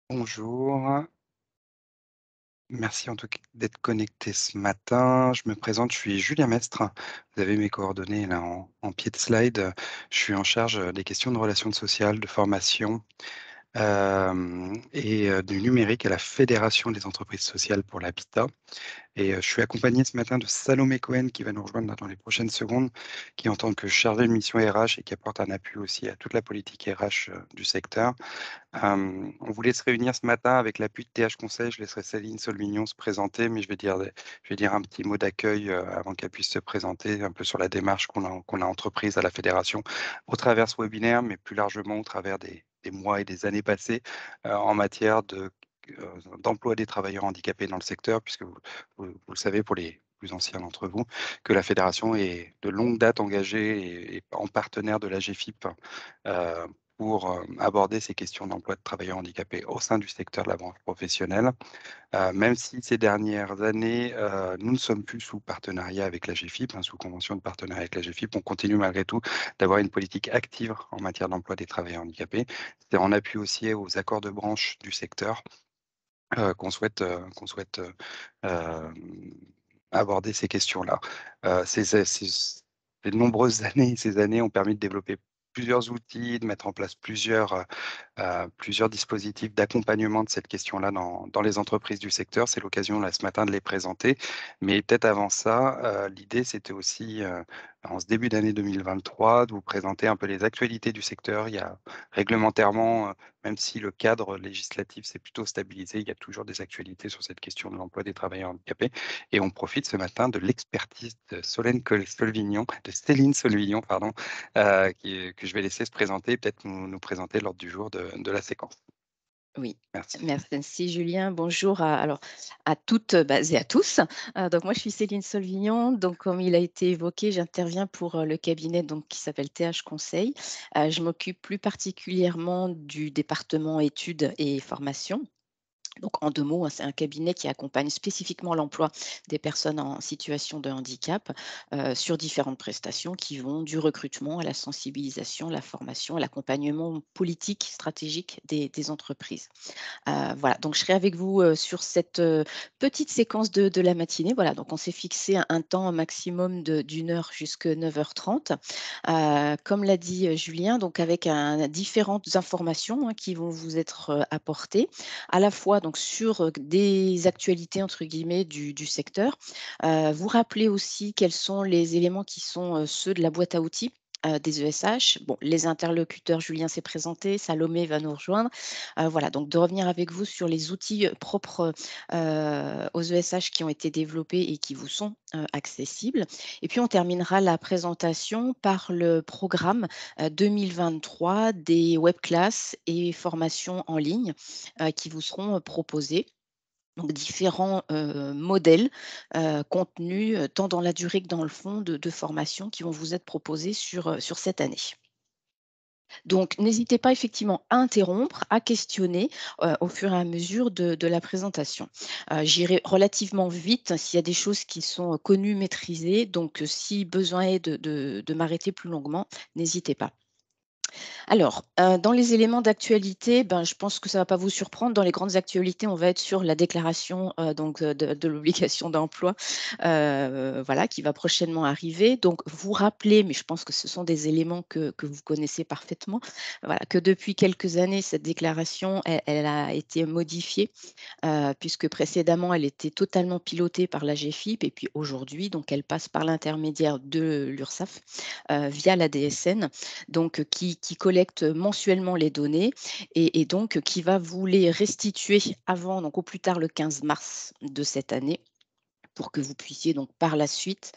Bonjour, merci en tout cas d'être connecté ce matin. Je me présente, je suis Julien Mestre. Vous avez mes coordonnées là en pied de slide. Je suis en charge des questions de relations sociales, de formation du numérique à la Fédération des entreprises sociales pour l'habitat. Je suis accompagné ce matin de Salomé Cohen qui va nous rejoindre là dans les prochaines secondes, qui en tant que chargé de mission RH et qui apporte un appui aussi à toute la politique RH du secteur. On voulait se réunir ce matin avec l'appui de TH Conseil. Je laisserai Céline Solmignon se présenter, mais je vais dire un petit mot d'accueil avant qu'elle puisse se présenter un peu sur la démarche qu'on a entreprise à la fédération au travers ce webinaire, mais plus largement au travers des mois et des années passées en matière d'emploi des travailleurs handicapés dans le secteur, puisque vous le savez pour les plus anciens d'entre vous, que la fédération est de longue date engagée et en partenaire de la GFIP euh, pour aborder ces questions d'emploi de travailleurs handicapés au sein du secteur de la branche professionnelle. Même si ces dernières années, nous ne sommes plus sous partenariat avec la GFIP, sous convention de partenariat avec la GFIP, on continue malgré tout d'avoir une politique active en matière d'emploi des travailleurs handicapés. C'est en appui aussi aux accords de branche du secteur qu'on souhaite euh, aborder ces questions-là. Ces nombreuses années, ces années ont permis de développer plusieurs outils, de mettre en place plusieurs dispositifs d'accompagnement de cette question-là dans les entreprises du secteur. C'est l'occasion là ce matin de les présenter. Mais peut-être avant ça, l'idée c'était aussi en ce début d'année 2023 de vous présenter un peu les actualités du secteur. Il y a réglementairement, même si le cadre législatif s'est plutôt stabilisé, il y a toujours des actualités sur cette question de l'emploi des travailleurs handicapés. Et on profite ce matin de l'expertise de Céline Solvignon, pardon, que je vais laisser se présenter, peut-être nous présenter l'ordre du jour de la séquence. Oui, Merci. merci Julien. Bonjour à toutes et à tous. Donc moi je suis Céline Solvignon. Donc comme il a été évoqué, j'interviens pour le cabinet donc, qui s'appelle TH Conseil. Je m'occupe plus particulièrement du département études et formation. Donc, en deux mots, hein, c'est un cabinet qui accompagne spécifiquement l'emploi des personnes en situation de handicap sur différentes prestations qui vont du recrutement à la sensibilisation, la formation, à l'accompagnement politique, stratégique des entreprises. Voilà, donc je serai avec vous sur cette petite séquence de la matinée. Voilà, donc on s'est fixé un temps maximum d'une heure jusqu'à 9h30. Comme l'a dit Julien, donc avec différentes informations qui vont vous être apportées, à la fois donc sur des actualités entre guillemets du secteur. Vous rappelez aussi quels sont les éléments qui sont ceux de la boîte à outils des ESH. Bon, les interlocuteurs, Julien s'est présenté, Salomé va nous rejoindre. Voilà, donc de revenir avec vous sur les outils propres aux ESH qui ont été développés et qui vous sont accessibles. Et puis on terminera la présentation par le programme 2023 des webclasses et formations en ligne qui vous seront proposées. Donc différents modèles, contenus tant dans la durée que dans le fond de formation qui vont vous être proposés sur cette année. Donc n'hésitez pas effectivement à interrompre, à questionner, au fur et à mesure de la présentation. J'irai relativement vite hein, s'il y a des choses qui sont, connues, maîtrisées, donc si besoin est de m'arrêter plus longuement, n'hésitez pas. Alors, dans les éléments d'actualité, ben, je pense que ça ne va pas vous surprendre. Dans les grandes actualités, on va être sur la déclaration, donc de l'obligation d'emploi, voilà, qui va prochainement arriver. Donc vous rappelez, mais je pense que ce sont des éléments que vous connaissez parfaitement, voilà, que depuis quelques années, cette déclaration, elle a été modifiée, puisque précédemment, elle était totalement pilotée par la GFIP et puis aujourd'hui, donc elle passe par l'intermédiaire de l'URSSAF, via la DSN, donc qui collecte mensuellement les données et donc qui va vous les restituer avant, donc au plus tard le 15 mars de cette année pour que vous puissiez donc par la suite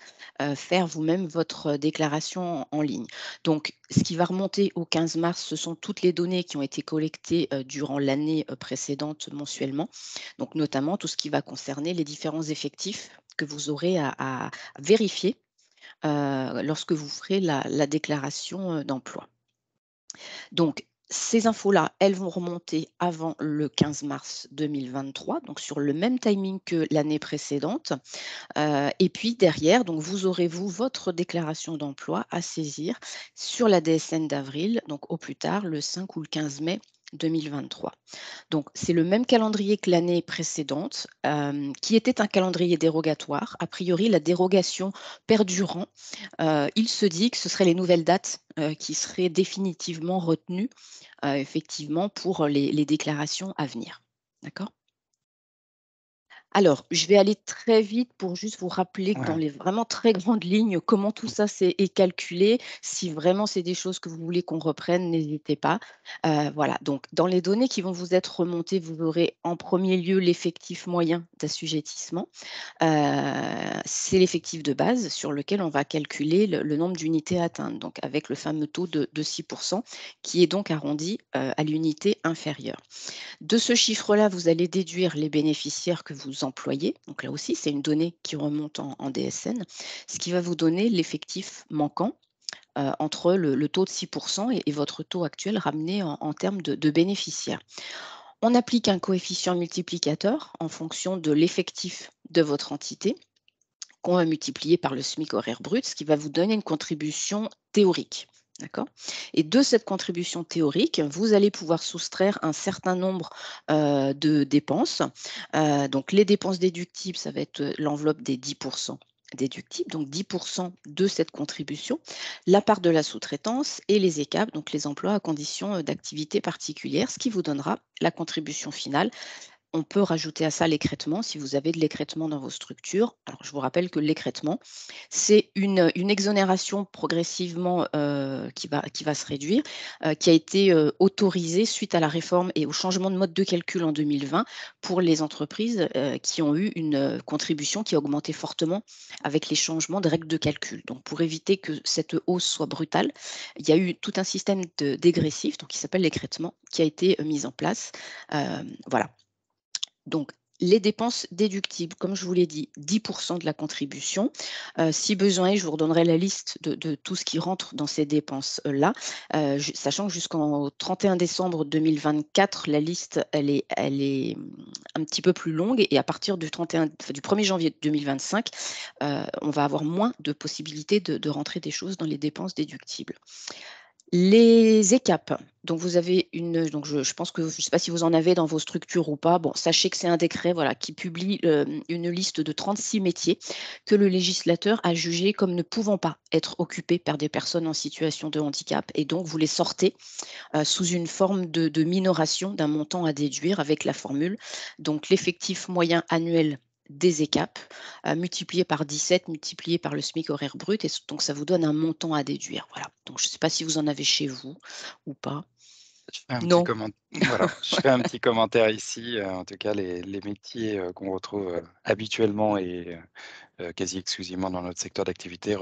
faire vous-même votre déclaration en ligne. Donc ce qui va remonter au 15 mars, ce sont toutes les données qui ont été collectées durant l'année précédente mensuellement, donc notamment tout ce qui va concerner les différents effectifs que vous aurez à vérifier lorsque vous ferez la déclaration d'emploi. Donc, ces infos-là, elles vont remonter avant le 15 mars 2023, donc sur le même timing que l'année précédente. Et puis derrière, donc vous aurez vous votre déclaration d'emploi à saisir sur la DSN d'avril, donc au plus tard le 5 ou le 15 mai 2023. Donc, c'est le même calendrier que l'année précédente, qui était un calendrier dérogatoire. A priori, la dérogation perdurant, il se dit que ce seraient les nouvelles dates qui seraient définitivement retenues, effectivement, pour les déclarations à venir. D'accord? Alors, je vais aller très vite pour juste vous rappeler que dans Ouais, les vraiment très grandes lignes, comment tout ça est calculé. Si vraiment c'est des choses que vous voulez qu'on reprenne, n'hésitez pas. Voilà, donc dans les données qui vont vous être remontées, vous aurez en premier lieu l'effectif moyen d'assujettissement. C'est l'effectif de base sur lequel on va calculer le nombre d'unités atteintes, donc avec le fameux taux de 6 qui est donc arrondi, à l'unité inférieure. De ce chiffre-là, vous allez déduire les bénéficiaires que vous employez. Donc là aussi, c'est une donnée qui remonte en DSN, ce qui va vous donner l'effectif manquant entre le taux de 6 et votre taux actuel ramené en termes de bénéficiaires. On applique un coefficient multiplicateur en fonction de l'effectif de votre entité qu'on va multiplier par le SMIC horaire brut, ce qui va vous donner une contribution théorique. D'accord. Et de cette contribution théorique, vous allez pouvoir soustraire un certain nombre de dépenses. Donc, les dépenses déductibles, ça va être l'enveloppe des 10% déductibles, donc 10% de cette contribution, la part de la sous-traitance et les ECAP, donc les emplois à condition d'activité particulière, ce qui vous donnera la contribution finale. On peut rajouter à ça l'écrêtement si vous avez de l'écrêtement dans vos structures. Alors, je vous rappelle que l'écrêtement, c'est une exonération progressivement qui va se réduire, qui a été autorisée suite à la réforme et au changement de mode de calcul en 2020 pour les entreprises qui ont eu une contribution qui a augmenté fortement avec les changements de règles de calcul. Donc, pour éviter que cette hausse soit brutale, il y a eu tout un système dégressif, donc qui s'appelle l'écrêtement, qui a été mis en place. Voilà. Donc, les dépenses déductibles, comme je vous l'ai dit, 10% de la contribution. Si besoin est, je vous redonnerai la liste de tout ce qui rentre dans ces dépenses-là, sachant que jusqu'en 31 décembre 2024, la liste, elle est un petit peu plus longue et à partir du 31, enfin, du 1er janvier 2025, on va avoir moins de possibilités de rentrer des choses dans les dépenses déductibles. Les ECAP, donc vous avez donc je pense que je ne sais pas si vous en avez dans vos structures ou pas. Bon, sachez que c'est un décret voilà, qui publie une liste de 36 métiers que le législateur a jugé comme ne pouvant pas être occupés par des personnes en situation de handicap. Et donc, vous les sortez sous une forme de minoration d'un montant à déduire avec la formule. Donc, l'effectif moyen annuel des ECAP, multiplié par 17, multiplié par le SMIC horaire brut, et donc ça vous donne un montant à déduire. Voilà. Donc je ne sais pas si vous en avez chez vous ou pas. je fais un petit Non. comment voilà, je fais un petit commentaire ici, en tout cas les métiers, qu'on retrouve, habituellement et quasi exclusivement dans notre secteur d'activité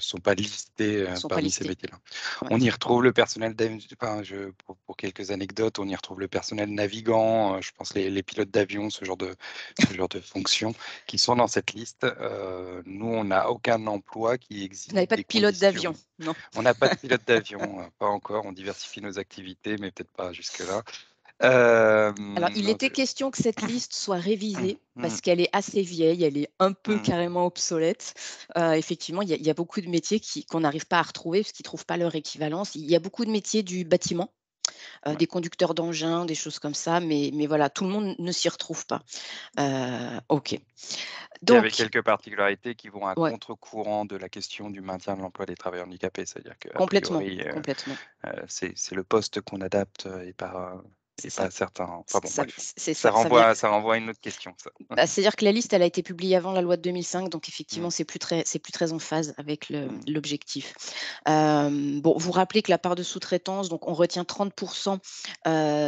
sont pas listés Ils ne sont pas parmi ces listés. métiers-là. Ouais. On y retrouve le personnel, enfin, pour quelques anecdotes, on y retrouve le personnel navigant, je pense les pilotes d'avion, ce genre de fonctions qui sont dans cette liste. Nous, on n'a aucun emploi qui Vous n'avez exige pas de des pilote d'avion, conditions. non. On n'a pas de pilote d'avion, pas encore. On diversifie nos activités, mais peut-être pas jusque-là. Alors, il Non, était question que cette liste soit révisée mmh, parce qu'elle est assez vieille, elle est un peu mmh, carrément obsolète. Effectivement, il y a beaucoup de métiers qu'on n'arrive pas à retrouver parce qu'ils ne trouvent pas leur équivalence. Il y a beaucoup de métiers du bâtiment, ouais. des conducteurs d'engins, des choses comme ça, mais voilà, tout le monde ne s'y retrouve pas. OK. Puis avec Donc, quelques particularités qui vont à ouais, contre-courant de la question du maintien de l'emploi des travailleurs handicapés. C'est-à-dire qu'a complètement, priori, complètement. c'est le poste qu'on adapte, C'est et ça. pas certains, enfin bon bref. C'est ça. Ça vient. Ça renvoie à une autre question ça. Bah, c'est-à-dire que la liste, elle a été publiée avant la loi de 2005, donc effectivement, Mmh, c'est plus très en phase avec mmh, l'objectif. Bon, vous rappelez que la part de sous-traitance, donc on retient 30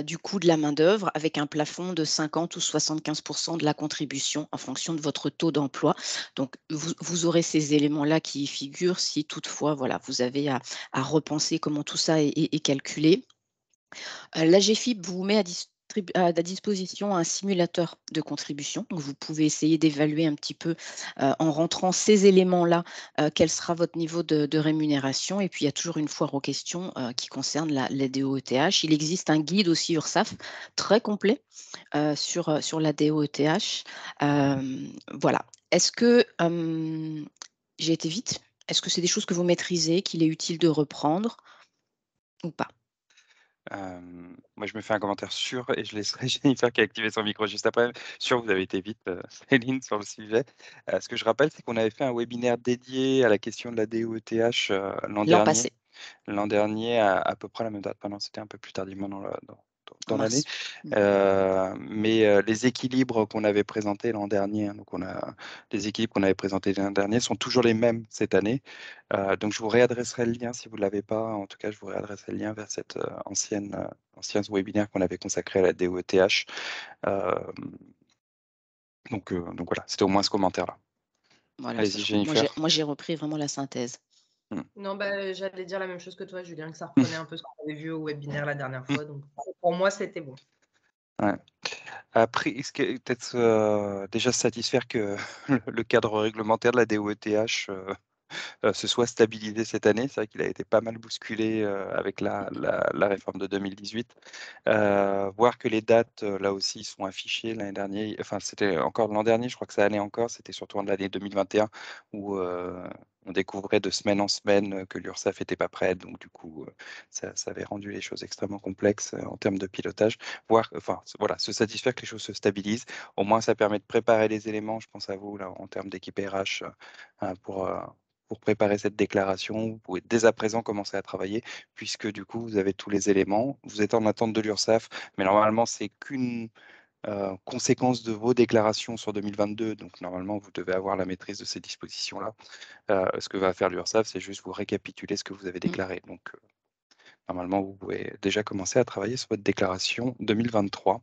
du coût de la main-d'œuvre avec un plafond de 50 ou 75 de la contribution en fonction de votre taux d'emploi. Donc, vous aurez ces éléments-là qui y figurent si toutefois, voilà, vous avez à repenser comment tout ça est calculé. L'AGEFIP vous met à disposition un simulateur de contribution. Donc vous pouvez essayer d'évaluer un petit peu, en rentrant ces éléments-là, quel sera votre niveau de rémunération. Et puis il y a toujours une foire aux questions, qui concerne la DOETH. Il existe un guide aussi URSSAF très complet, sur la DOETH. Voilà. Est-ce que, j'ai été vite? Est-ce que c'est des choses que vous maîtrisez, qu'il est utile de reprendre ou pas? Moi, je me fais un commentaire sur et je laisserai Jennifer qui a activé son micro juste après. Sûr, vous avez été vite, Céline, sur le sujet. Ce que je rappelle, c'est qu'on avait fait un webinaire dédié à la question de la DOETH, l'an L'an dernier. passé, L'an dernier, à peu près la même date. Pardon, c'était un peu plus tardivement en dans l'année. mars. Mmh. Mais les équilibres qu'on avait présentés l'an dernier, hein, donc les équilibres qu'on avait présentés l'an dernier sont toujours les mêmes cette année. Donc je vous réadresserai le lien si vous ne l'avez pas. En tout cas, je vous réadresserai le lien vers cette ancienne webinaire qu'on avait consacré à la DOETH. Euh, donc voilà, c'était au moins ce commentaire-là. Voilà, Allez-y, sauf que Jennifer. moi j'ai repris vraiment la synthèse. Hmm. Non, bah, j'allais dire la même chose que toi, Julien, que ça reprenait un peu ce qu'on avait vu au webinaire la dernière fois. Donc, pour moi, c'était bon. Ouais. Après, est-ce que peut-être déjà se satisfaire que le cadre réglementaire de la DOETH se soit stabilisé cette année. C'est vrai qu'il a été pas mal bousculé avec la réforme de 2018. Voir que les dates, là aussi, sont affichées l'année dernière. Enfin, c'était encore l'an dernier, je crois que ça allait encore. C'était surtout en l'année 2021 où on découvrait de semaine en semaine que l'URSSAF n'était pas prête. Donc, du coup, ça avait rendu les choses extrêmement complexes en termes de pilotage. Enfin, voilà, se satisfaire que les choses se stabilisent. Au moins, ça permet de préparer les éléments, je pense à vous, là, en termes d'équipe RH, pour préparer cette déclaration. Vous pouvez dès à présent commencer à travailler, puisque du coup, vous avez tous les éléments. Vous êtes en attente de l'URSSAF, mais normalement, c'est qu'une conséquence de vos déclarations sur 2022. Donc, normalement, vous devez avoir la maîtrise de ces dispositions-là. Ce que va faire l'URSSAF, c'est juste vous récapituler ce que vous avez Mmh. déclaré. Donc, normalement, vous pouvez déjà commencer à travailler sur votre déclaration 2023.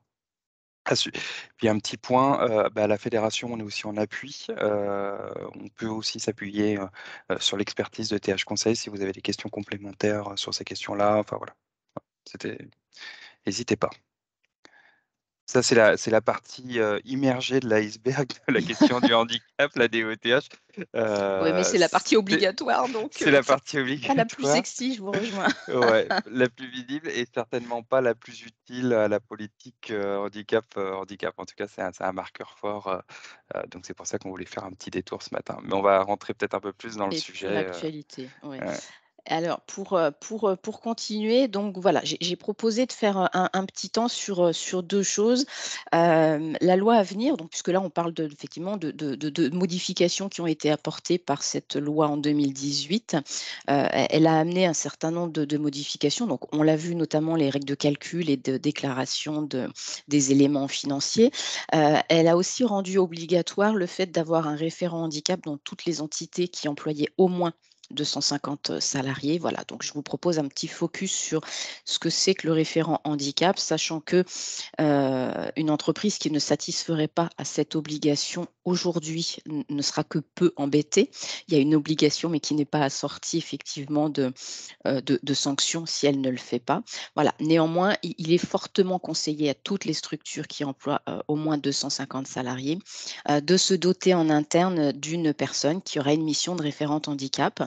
Puis un petit point, la fédération, on est aussi en appui. On peut aussi s'appuyer sur l'expertise de TH Conseil si vous avez des questions complémentaires sur ces questions-là. Enfin voilà, n'hésitez pas. Ça, c'est la partie immergée de l'iceberg de la question du handicap, la DOETH. Oui, mais c'est la partie obligatoire, donc C'est la partie pas la plus obligatoire. sexy, je vous rejoins. Ouais, la plus visible et certainement pas la plus utile à la politique handicap. En tout cas, c'est un marqueur fort. Donc c'est pour ça qu'on voulait faire un petit détour ce matin. Mais on va rentrer peut-être un peu plus dans le Et pour sujet. l'actualité, ouais. Euh, Alors pour continuer, donc voilà, j'ai proposé de faire un petit temps sur 2 choses. La loi à venir, donc puisque là on parle effectivement de modifications qui ont été apportées par cette loi en 2018. Elle a amené un certain nombre de modifications. Donc on l'a vu, notamment les règles de calcul et de déclaration des éléments financiers. Elle a aussi rendu obligatoire le fait d'avoir un référent handicap dans toutes les entités qui employaient au moins 250 salariés. Voilà, donc je vous propose un petit focus sur ce que c'est que le référent handicap, sachant que une entreprise qui ne satisferait pas à cette obligation aujourd'hui ne sera que peu embêtée. Il y a une obligation, mais qui n'est pas assortie effectivement de sanctions si elle ne le fait pas. Voilà. Néanmoins, il est fortement conseillé à toutes les structures qui emploient au moins 250 salariés de se doter en interne d'une personne qui aura une mission de référente handicap.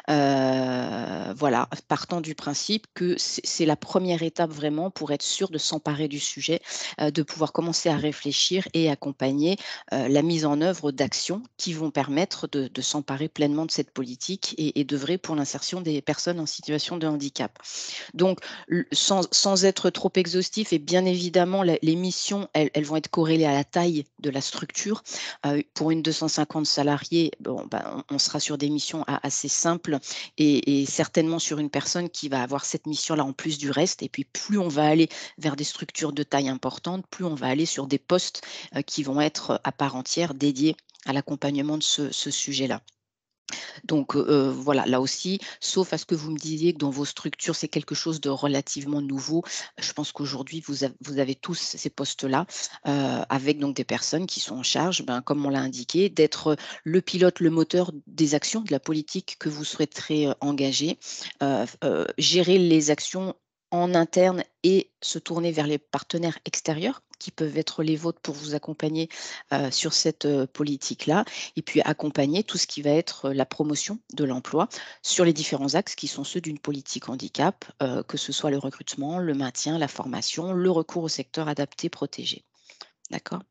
Voilà, partant du principe que c'est la première étape vraiment pour être sûr de s'emparer du sujet, de pouvoir commencer à réfléchir et accompagner la mise en œuvre d'actions qui vont permettre de s'emparer pleinement de cette politique et d'œuvrer pour l'insertion des personnes en situation de handicap. Donc, sans être trop exhaustif, et bien évidemment, les missions, elles vont être corrélées à la taille de la structure. Pour une 250 salariés, bon, ben, on sera sur des missions assez simples et certainement sur une personne qui va avoir cette mission-là en plus du reste. Et puis, plus on va aller vers des structures de taille importante, plus on va aller sur des postes qui vont être à part entière dédiés à l'accompagnement de ce sujet-là. Donc voilà, là aussi, sauf à ce que vous me disiez que dans vos structures, c'est quelque chose de relativement nouveau. Je pense qu'aujourd'hui, vous avez tous ces postes-là, avec donc des personnes qui sont en charge, ben, comme on l'a indiqué, d'être le pilote, le moteur des actions, de la politique que vous souhaiterez engager, gérer les actions en interne et se tourner vers les partenaires extérieurs qui peuvent être les vôtres pour vous accompagner sur cette politique-là et puis accompagner tout ce qui va être la promotion de l'emploi sur les différents axes qui sont ceux d'une politique handicap, que ce soit le recrutement, le maintien, la formation, le recours au secteur adapté protégé. D'accord.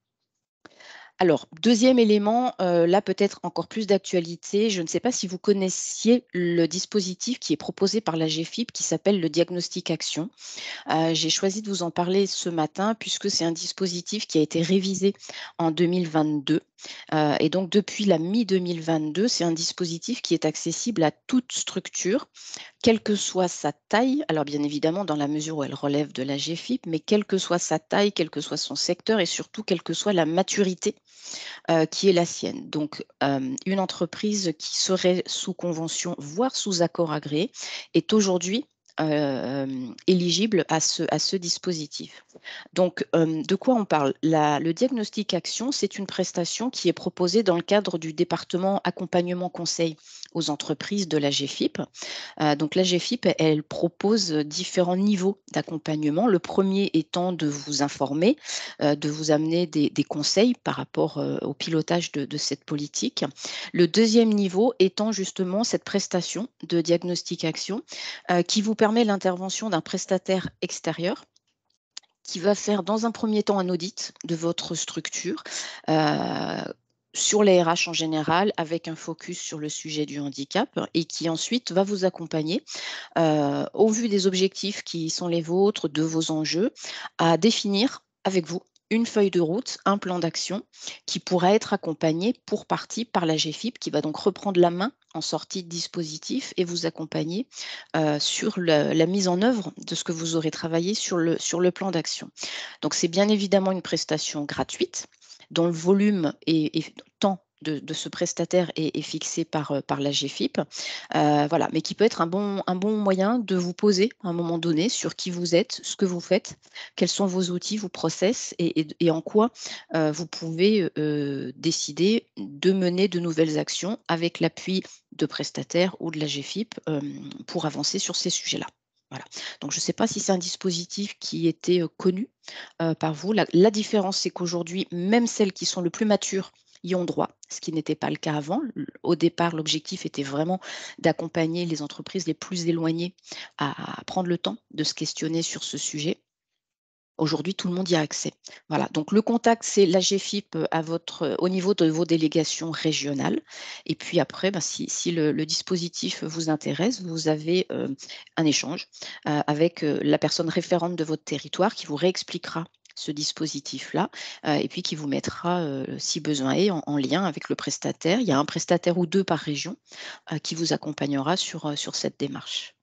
Alors, deuxième élément, là peut-être encore plus d'actualité. Je ne sais pas si vous connaissiez le dispositif qui est proposé par la GFIP qui s'appelle le diagnostic action. J'ai choisi de vous en parler ce matin puisque c'est un dispositif qui a été révisé en 2022. Et donc depuis la mi-2022, c'est un dispositif qui est accessible à toute structure, quelle que soit sa taille. Alors bien évidemment dans la mesure où elle relève de la GFIP, mais quelle que soit sa taille, quel que soit son secteur et surtout quelle que soit la maturité qui est la sienne. Donc, une entreprise qui serait sous convention, voire sous accord agréé, est aujourd'hui éligible à ce dispositif. Donc, de quoi on parle? Le diagnostic action, c'est une prestation qui est proposée dans le cadre du département accompagnement conseil aux entreprises de la GFIP. Donc la GFIP, elle propose différents niveaux d'accompagnement. Le premier étant de vous informer, de vous amener des conseils par rapport au pilotage de cette politique. Le deuxième niveau étant justement cette prestation de diagnostic action qui vous permet l'intervention d'un prestataire extérieur qui va faire dans un premier temps un audit de votre structure sur les RH en général, avec un focus sur le sujet du handicap, et qui ensuite va vous accompagner au vu des objectifs qui sont les vôtres, de vos enjeux, à définir avec vous une feuille de route, un plan d'action qui pourra être accompagné pour partie par la GFIP qui va donc reprendre la main en sortie de dispositif et vous accompagner sur la mise en œuvre de ce que vous aurez travaillé sur le plan d'action. Donc c'est bien évidemment une prestation gratuite dont le volume et temps de ce prestataire est fixé par la GFIP, voilà, mais qui peut être un bon moyen de vous poser à un moment donné sur qui vous êtes, ce que vous faites, quels sont vos outils, vos process et en quoi vous pouvez décider de mener de nouvelles actions avec l'appui de prestataires ou de la GFIP pour avancer sur ces sujets-là. Voilà. Donc, je ne sais pas si c'est un dispositif qui était connu par vous. La différence, c'est qu'aujourd'hui, même celles qui sont le plus matures y ont droit, ce qui n'était pas le cas avant. Au départ, l'objectif était vraiment d'accompagner les entreprises les plus éloignées à prendre le temps de se questionner sur ce sujet. Aujourd'hui, tout le monde y a accès. Voilà. Donc, le contact, c'est la GFIP au niveau de vos délégations régionales. Et puis après, si le dispositif vous intéresse, vous avez un échange avec la personne référente de votre territoire qui vous réexpliquera ce dispositif-là et puis qui vous mettra, si besoin est, en lien avec le prestataire. Il y a un prestataire ou deux par région qui vous accompagnera sur cette démarche.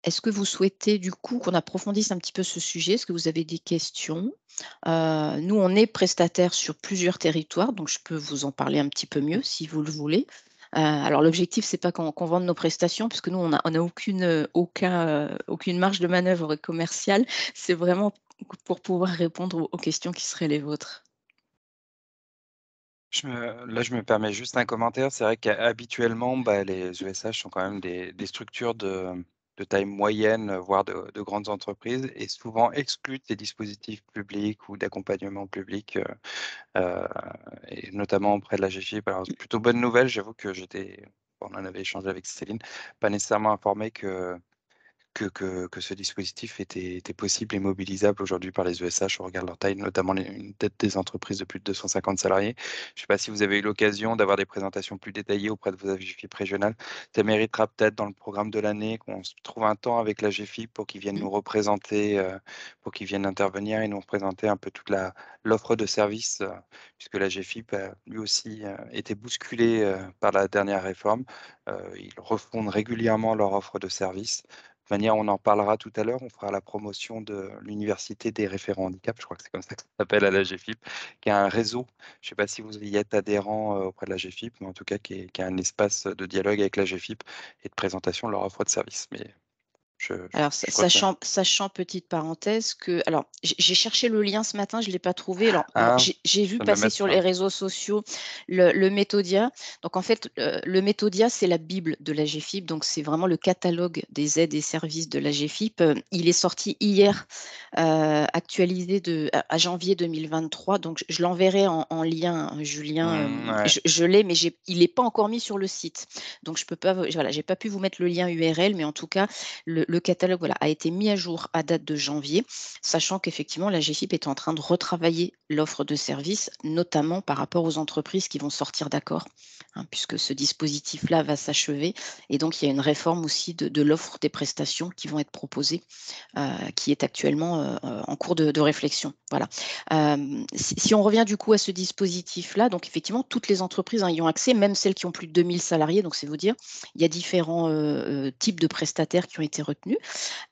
Est-ce que vous souhaitez du coup qu'on approfondisse un petit peu ce sujet? Est-ce que vous avez des questions? Nous, on est prestataire sur plusieurs territoires, donc je peux vous en parler un petit peu mieux si vous le voulez. Alors l'objectif, c'est pas qu'on vende nos prestations puisque nous, on a aucune marge de manœuvre commerciale. C'est vraiment pour pouvoir répondre aux questions qui seraient les vôtres. Je me permets juste un commentaire. C'est vrai qu'habituellement, les ESH sont quand même des structures de taille moyenne, voire de grandes entreprises et souvent exclues des dispositifs publics ou d'accompagnement public, heu et notamment auprès de la GFIP. Alors c'est plutôt bonne nouvelle, j'avoue que on en avait échangé avec Céline, pas nécessairement informé que ce dispositif était possible et mobilisable aujourd'hui par les ESH au regard de leur taille, notamment une tête des entreprises de plus de 250 salariés. Je ne sais pas si vous avez eu l'occasion d'avoir des présentations plus détaillées auprès de vos GFIP régionales. Ça méritera peut-être dans le programme de l'année qu'on se trouve un temps avec la GFIP pour qu'ils viennent Mmh. nous représenter, pour qu'ils viennent intervenir et nous représenter un peu toute l'offre de services, puisque la GFIP a lui aussi été bousculée par la dernière réforme. Ils refondent régulièrement leur offre de services manière, on en parlera tout à l'heure, on fera la promotion de l'université des référents handicap, je crois que c'est comme ça que ça s'appelle à la GFIP, qui a un réseau, je ne sais pas si vous y êtes adhérent auprès de la GFIP, mais en tout cas qui a un espace de dialogue avec la GFIP et de présentation de leur offre de service. Mais Alors, je crois que sachant, petite parenthèse, que alors j'ai cherché le lien ce matin, je ne l'ai pas trouvé. Alors, ah, j'ai vu je viens de le passer mettre. sur les réseaux sociaux le Méthodia. Donc, en fait, le Méthodia, c'est la bible de la GFIP. Donc, c'est vraiment le catalogue des aides et services de la GFIP. Il est sorti hier, actualisé à janvier 2023. Donc, je l'enverrai en lien, Julien. Ouais. Je l'ai, mais il n'est pas encore mis sur le site. Donc, je peux pas, voilà, j'ai pas pu vous mettre le lien URL, mais en tout cas, le le catalogue voilà, a été mis à jour à date de janvier, sachant qu'effectivement, la GFIP est en train de retravailler l'offre de services, notamment par rapport aux entreprises qui vont sortir d'accord, hein, puisque ce dispositif-là va s'achever. Et donc, il y a une réforme aussi de l'offre des prestations qui vont être proposées, qui est actuellement en cours de réflexion. Voilà. Si on revient du coup à ce dispositif-là, donc effectivement, toutes les entreprises y ont accès, même celles qui ont plus de 2000 salariés, donc c'est vous dire, il y a différents types de prestataires qui ont été retenus.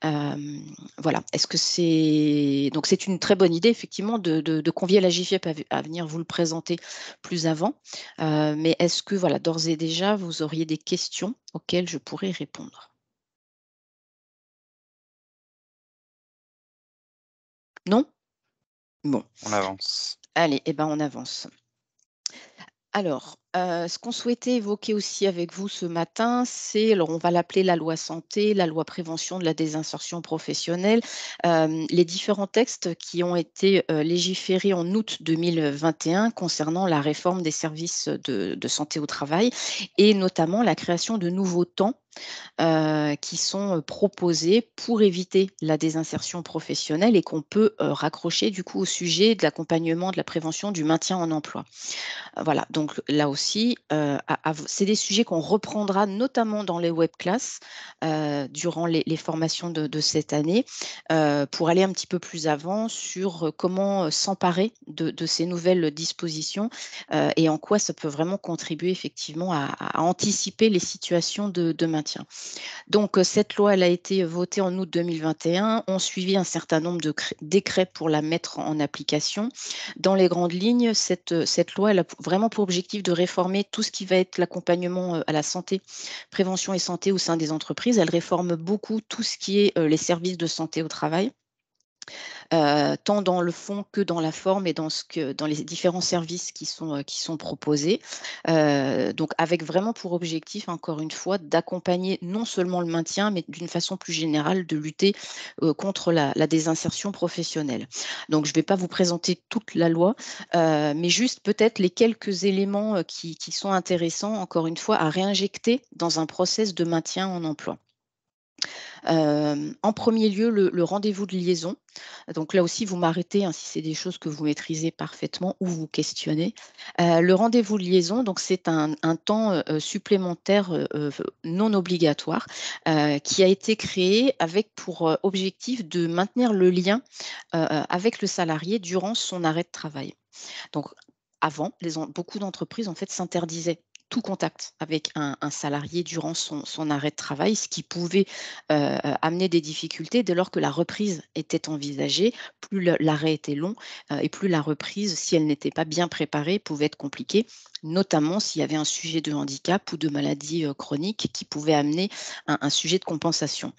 Voilà. Est-ce que c'est donc c'est une très bonne idée effectivement de convier la GFIP à venir vous le présenter plus avant. Mais est-ce que voilà, d'ores et déjà, vous auriez des questions auxquelles je pourrais répondre? Non? Bon, On avance. allez, et ben on avance. Alors, ce qu'on souhaitait évoquer aussi avec vous ce matin, c'est, alors on va l'appeler la loi santé, la loi prévention de la désinsertion professionnelle, les différents textes qui ont été, légiférés en août 2021 concernant la réforme des services de santé au travail et notamment la création de nouveaux temps qui sont proposés pour éviter la désinsertion professionnelle et qu'on peut raccrocher du coup au sujet de l'accompagnement, de la prévention, du maintien en emploi. Voilà, donc là aussi, c'est des sujets qu'on reprendra notamment dans les webclasses durant les formations de cette année pour aller un petit peu plus avant sur comment s'emparer de ces nouvelles dispositions et en quoi ça peut vraiment contribuer effectivement à anticiper les situations de maintien. Donc, cette loi, elle a été votée en août 2021. On suivit un certain nombre de décrets pour la mettre en application. Dans les grandes lignes, cette loi, elle a vraiment pour objectif de réformer tout ce qui va être l'accompagnement à la santé, prévention et santé au sein des entreprises. Elle réforme beaucoup tout ce qui est les services de santé au travail. Tant dans le fond que dans la forme et dans les différents services qui sont proposés. Donc avec vraiment pour objectif, encore une fois, d'accompagner non seulement le maintien, mais d'une façon plus générale de lutter, contre la désinsertion professionnelle. Donc je ne vais pas vous présenter toute la loi, mais juste peut-être les quelques éléments, qui sont intéressants, encore une fois, à réinjecter dans un process de maintien en emploi. En premier lieu, le rendez-vous de liaison. Donc là aussi, vous m'arrêtez, hein, si c'est des choses que vous maîtrisez parfaitement ou vous questionnez. Le rendez-vous de liaison, donc c'est un temps, supplémentaire, non obligatoire, qui a été créé avec pour, objectif de maintenir le lien, avec le salarié durant son arrêt de travail. Donc avant, beaucoup d'entreprises en fait s'interdisaient tout contact avec un salarié durant son arrêt de travail, ce qui pouvait amener des difficultés dès lors que la reprise était envisagée. Plus l'arrêt était long et plus la reprise, si elle n'était pas bien préparée, pouvait être compliquée, notamment s'il y avait un sujet de handicap ou de maladie chronique qui pouvait amener un sujet de compensation.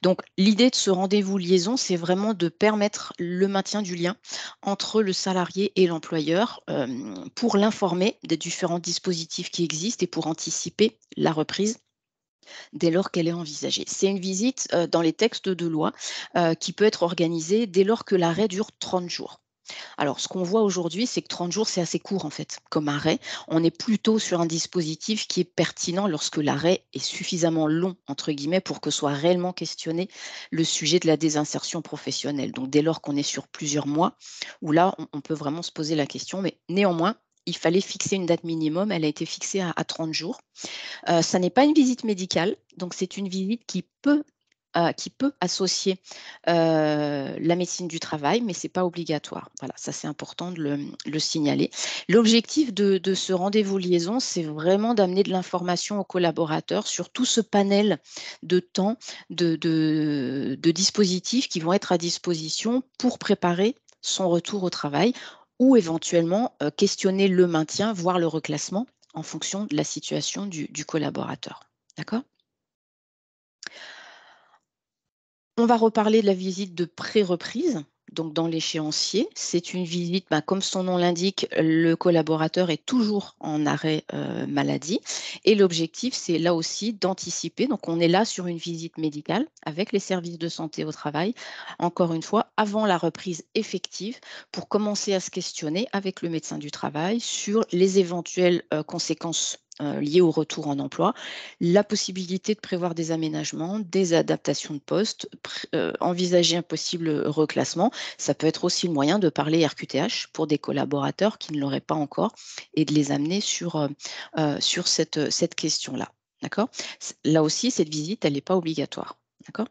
Donc l'idée de ce rendez-vous liaison, c'est vraiment de permettre le maintien du lien entre le salarié et l'employeur pour l'informer des différents dispositifs qui existent et pour anticiper la reprise dès lors qu'elle est envisagée. C'est une visite dans les textes de loi qui peut être organisée dès lors que l'arrêt dure 30 jours. Alors, ce qu'on voit aujourd'hui, c'est que 30 jours, c'est assez court en fait, comme arrêt. On est plutôt sur un dispositif qui est pertinent lorsque l'arrêt est suffisamment long, entre guillemets, pour que soit réellement questionné le sujet de la désinsertion professionnelle. Donc, dès lors qu'on est sur plusieurs mois, où là, on peut vraiment se poser la question, mais néanmoins, il fallait fixer une date minimum, elle a été fixée à 30 jours. Ça n'est pas une visite médicale, donc c'est une visite qui peut associer la médecine du travail, mais ce n'est pas obligatoire. Voilà, ça c'est important de le signaler. L'objectif de ce rendez-vous liaison, c'est vraiment d'amener de l'information aux collaborateurs sur tout ce panel de temps, de dispositifs qui vont être à disposition pour préparer son retour au travail ou éventuellement questionner le maintien, voire le reclassement en fonction de la situation du collaborateur. D'accord? On va reparler de la visite de pré-reprise. Donc, dans l'échéancier, c'est une visite, comme son nom l'indique, le collaborateur est toujours en arrêt maladie. Et l'objectif, c'est là aussi d'anticiper. Donc, on est là sur une visite médicale avec les services de santé au travail, encore une fois, avant la reprise effective, pour commencer à se questionner avec le médecin du travail sur les éventuelles conséquences liées au retour en emploi, la possibilité de prévoir des aménagements, des adaptations de poste, envisager un possible reclassement. Ça peut être aussi le moyen de parler RQTH pour des collaborateurs qui ne l'auraient pas encore et de les amener sur cette question-là. D'accord ? Là aussi, cette visite, elle n'est pas obligatoire. D'accord ?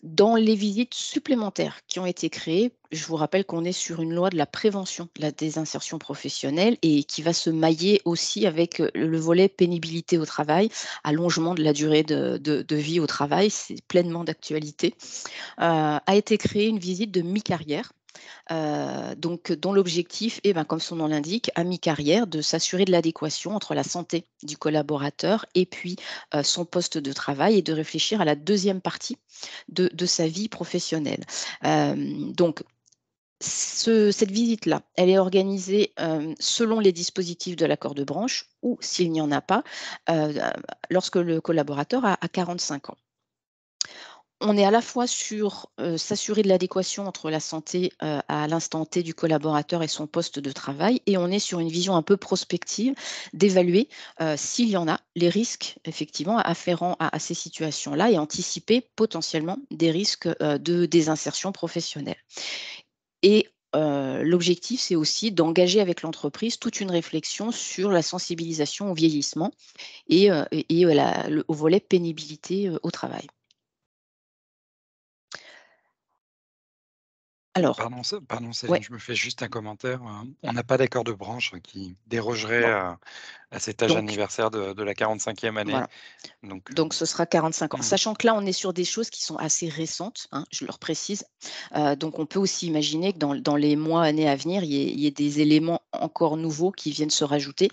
Dans les visites supplémentaires qui ont été créées, je vous rappelle qu'on est sur une loi de la prévention de la désinsertion professionnelle et qui va se mailler aussi avec le volet pénibilité au travail, allongement de la durée de vie au travail, c'est pleinement d'actualité. A été créée une visite de mi-carrière donc, dont l'objectif est, comme son nom l'indique, à mi-carrière, de s'assurer de l'adéquation entre la santé du collaborateur et puis son poste de travail et de réfléchir à la deuxième partie de sa vie professionnelle. Donc, cette visite-là, elle est organisée selon les dispositifs de l'accord de branche ou, s'il n'y en a pas, lorsque le collaborateur a 45 ans. On est à la fois sur s'assurer de l'adéquation entre la santé à l'instant T du collaborateur et son poste de travail, et on est sur une vision un peu prospective d'évaluer s'il y en a, les risques effectivement afférents à ces situations-là et anticiper potentiellement des risques de désinsertion professionnelle. Et l'objectif, c'est aussi d'engager avec l'entreprise toute une réflexion sur la sensibilisation au vieillissement et au volet pénibilité au travail. Alors, Pardon, ouais, Céline, je me fais juste un commentaire. On n'a pas d'accord de branche qui dérogerait bon, à cet âge donc anniversaire de la 45e année. voilà. Donc, Donc ce sera 45 ans. mmh, Sachant que là, on est sur des choses qui sont assez récentes, hein, je le précise. Donc on peut aussi imaginer que dans les mois, années à venir, il y ait des éléments encore nouveaux qui viennent se rajouter.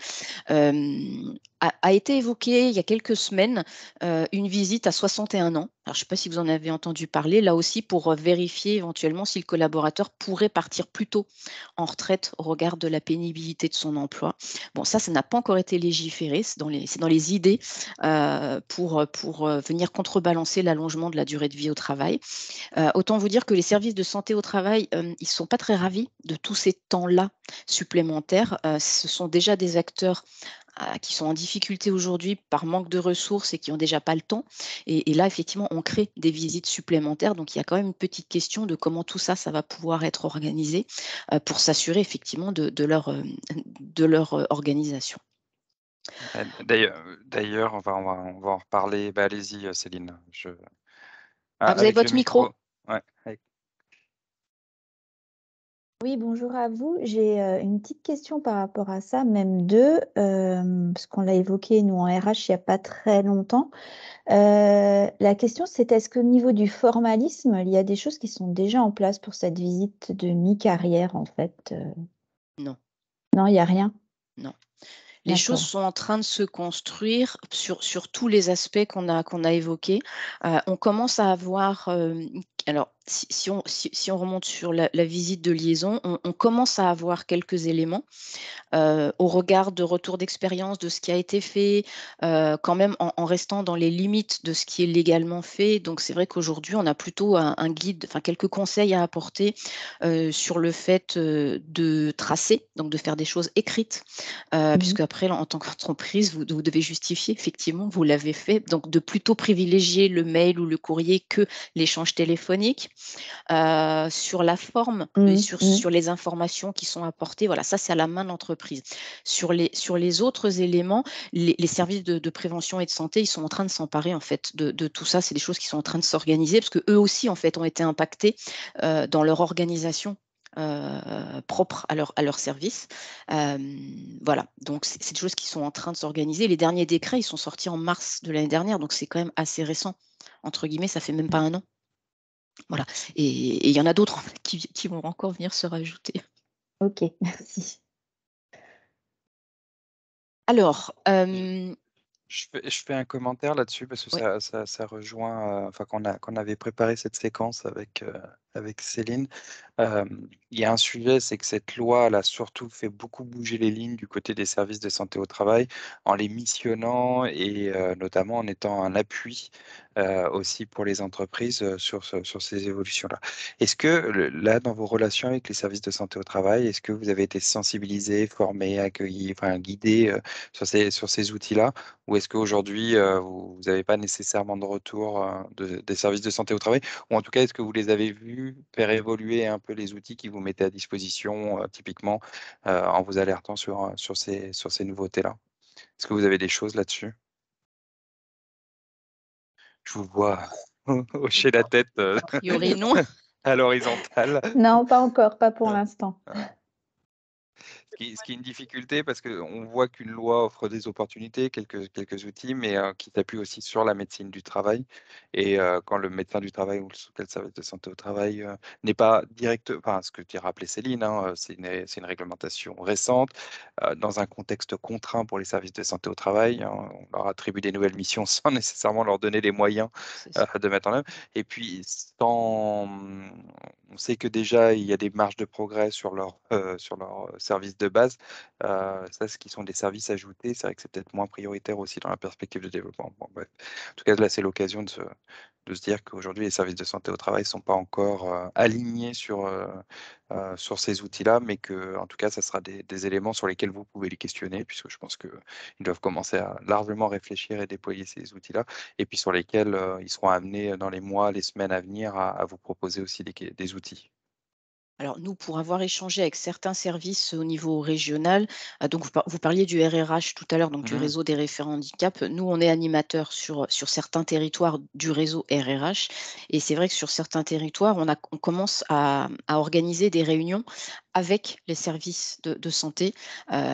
A été évoquée il y a quelques semaines une visite à 61 ans. Alors, je ne sais pas si vous en avez entendu parler, là aussi pour vérifier éventuellement si le collaborateur pourrait partir plus tôt en retraite au regard de la pénibilité de son emploi. Bon, ça n'a pas encore été légiféré, c'est dans les idées pour venir contrebalancer l'allongement de la durée de vie au travail. Autant vous dire que les services de santé au travail, ils ne sont pas très ravis de tous ces temps-là supplémentaires. Ce sont déjà des acteurs qui sont en difficulté aujourd'hui par manque de ressources et qui n'ont déjà pas le temps. Et là, effectivement, on crée des visites supplémentaires. Donc, il y a quand même une petite question de comment tout ça, ça va pouvoir être organisé pour s'assurer effectivement de leur organisation. d'ailleurs, on va en reparler. Bah, allez-y, Céline. Ah, vous avez Avec le votre micro? micro. Ouais, Oui, bonjour à vous. J'ai une petite question par rapport à ça, même deux, parce qu'on l'a évoqué, nous, en RH, il n'y a pas très longtemps. La question, c'est est-ce qu'au niveau du formalisme, il y a des choses qui sont déjà en place pour cette visite de mi-carrière, en fait? Non, Non, il n'y a rien? non. Les choses D'accord. sont en train de se construire sur tous les aspects qu'on a évoqués. On commence à avoir, alors si on remonte sur la visite de liaison, on commence à avoir quelques éléments. Au regard de retour d'expérience de ce qui a été fait, quand même en restant dans les limites de ce qui est légalement fait. Donc c'est vrai qu'aujourd'hui, on a plutôt un guide, enfin quelques conseils à apporter, sur le fait, de tracer, donc de faire des choses écrites, puisque après en tant qu'entreprise, vous devez justifier effectivement, vous l'avez fait, donc de plutôt privilégier le mail ou le courrier que l'échange téléphonique. Sur la forme et Mmh, mmh. sur les informations qui sont apportées, voilà, ça, c'est à la main de l'entreprise. Sur les autres éléments, les services de prévention et de santé, ils sont en train de s'emparer, en fait, de tout ça. C'est des choses qui sont en train de s'organiser parce qu'eux aussi, en fait, ont été impactés, dans leur organisation, propre à leur service. Voilà, donc c'est des choses qui sont en train de s'organiser. Les derniers décrets, ils sont sortis en mars de l'année dernière, donc c'est quand même assez récent. Entre guillemets, ça fait même pas 1 an. Voilà, et il y en a d'autres en fait qui vont encore venir se rajouter. OK, merci. Alors, je fais un commentaire là-dessus parce que ouais, ça rejoint, enfin, qu'on avait préparé cette séquence avec avec Céline. Il y a un sujet, c'est que cette loi, elle a surtout fait beaucoup bouger les lignes du côté des services de santé au travail en les missionnant et notamment en étant un appui aussi pour les entreprises sur ces évolutions-là. Est-ce que là, dans vos relations avec les services de santé au travail, est-ce que vous avez été sensibilisés, formés, accueillis, enfin guidés sur ces outils-là? Ou est-ce qu'aujourd'hui, vous n'avez pas nécessairement de retour des services de santé au travail? Ou en tout cas, est-ce que vous les avez vus faire évoluer un peu les outils qui vous mettaient à disposition, typiquement, en vous alertant sur ces nouveautés-là? Est-ce que vous avez des choses là-dessus? Je vous vois hocher la tête A priori, non. à l'horizontale. Non, pas encore, pas pour Ouais, l'instant. ouais. Ce qui est une difficulté parce qu'on voit qu'une loi offre des opportunités, quelques outils, mais qui s'appuie aussi sur la médecine du travail. Et quand le médecin du travail ou le service de santé au travail n'est pas direct, enfin, ce que tu as rappelé Céline, hein, c'est une réglementation récente, dans un contexte contraint pour les services de santé au travail, hein. On leur attribue des nouvelles missions sans nécessairement leur donner les moyens C'est ça. de mettre en œuvre. Et puis, on sait que déjà, il y a des marges de progrès sur leur service de base. Ça, ce qui sont des services ajoutés, c'est vrai que c'est peut-être moins prioritaire aussi dans la perspective de développement. Bon, bref. En tout cas, là, c'est l'occasion de se dire qu'aujourd'hui, les services de santé au travail ne sont pas encore alignés sur ces outils-là, mais que, en tout cas, ça sera des éléments sur lesquels vous pouvez les questionner, puisque je pense qu'ils doivent commencer à largement réfléchir et déployer ces outils-là, et puis sur lesquels ils seront amenés dans les mois, les semaines à venir à vous proposer aussi des outils. Alors nous, pour avoir échangé avec certains services au niveau régional, donc vous parliez du RRH tout à l'heure, donc du Mhm. réseau des référents handicap. Nous, on est animateur sur certains territoires du réseau RRH et c'est vrai que sur certains territoires, on commence à organiser des réunions avec les services de santé,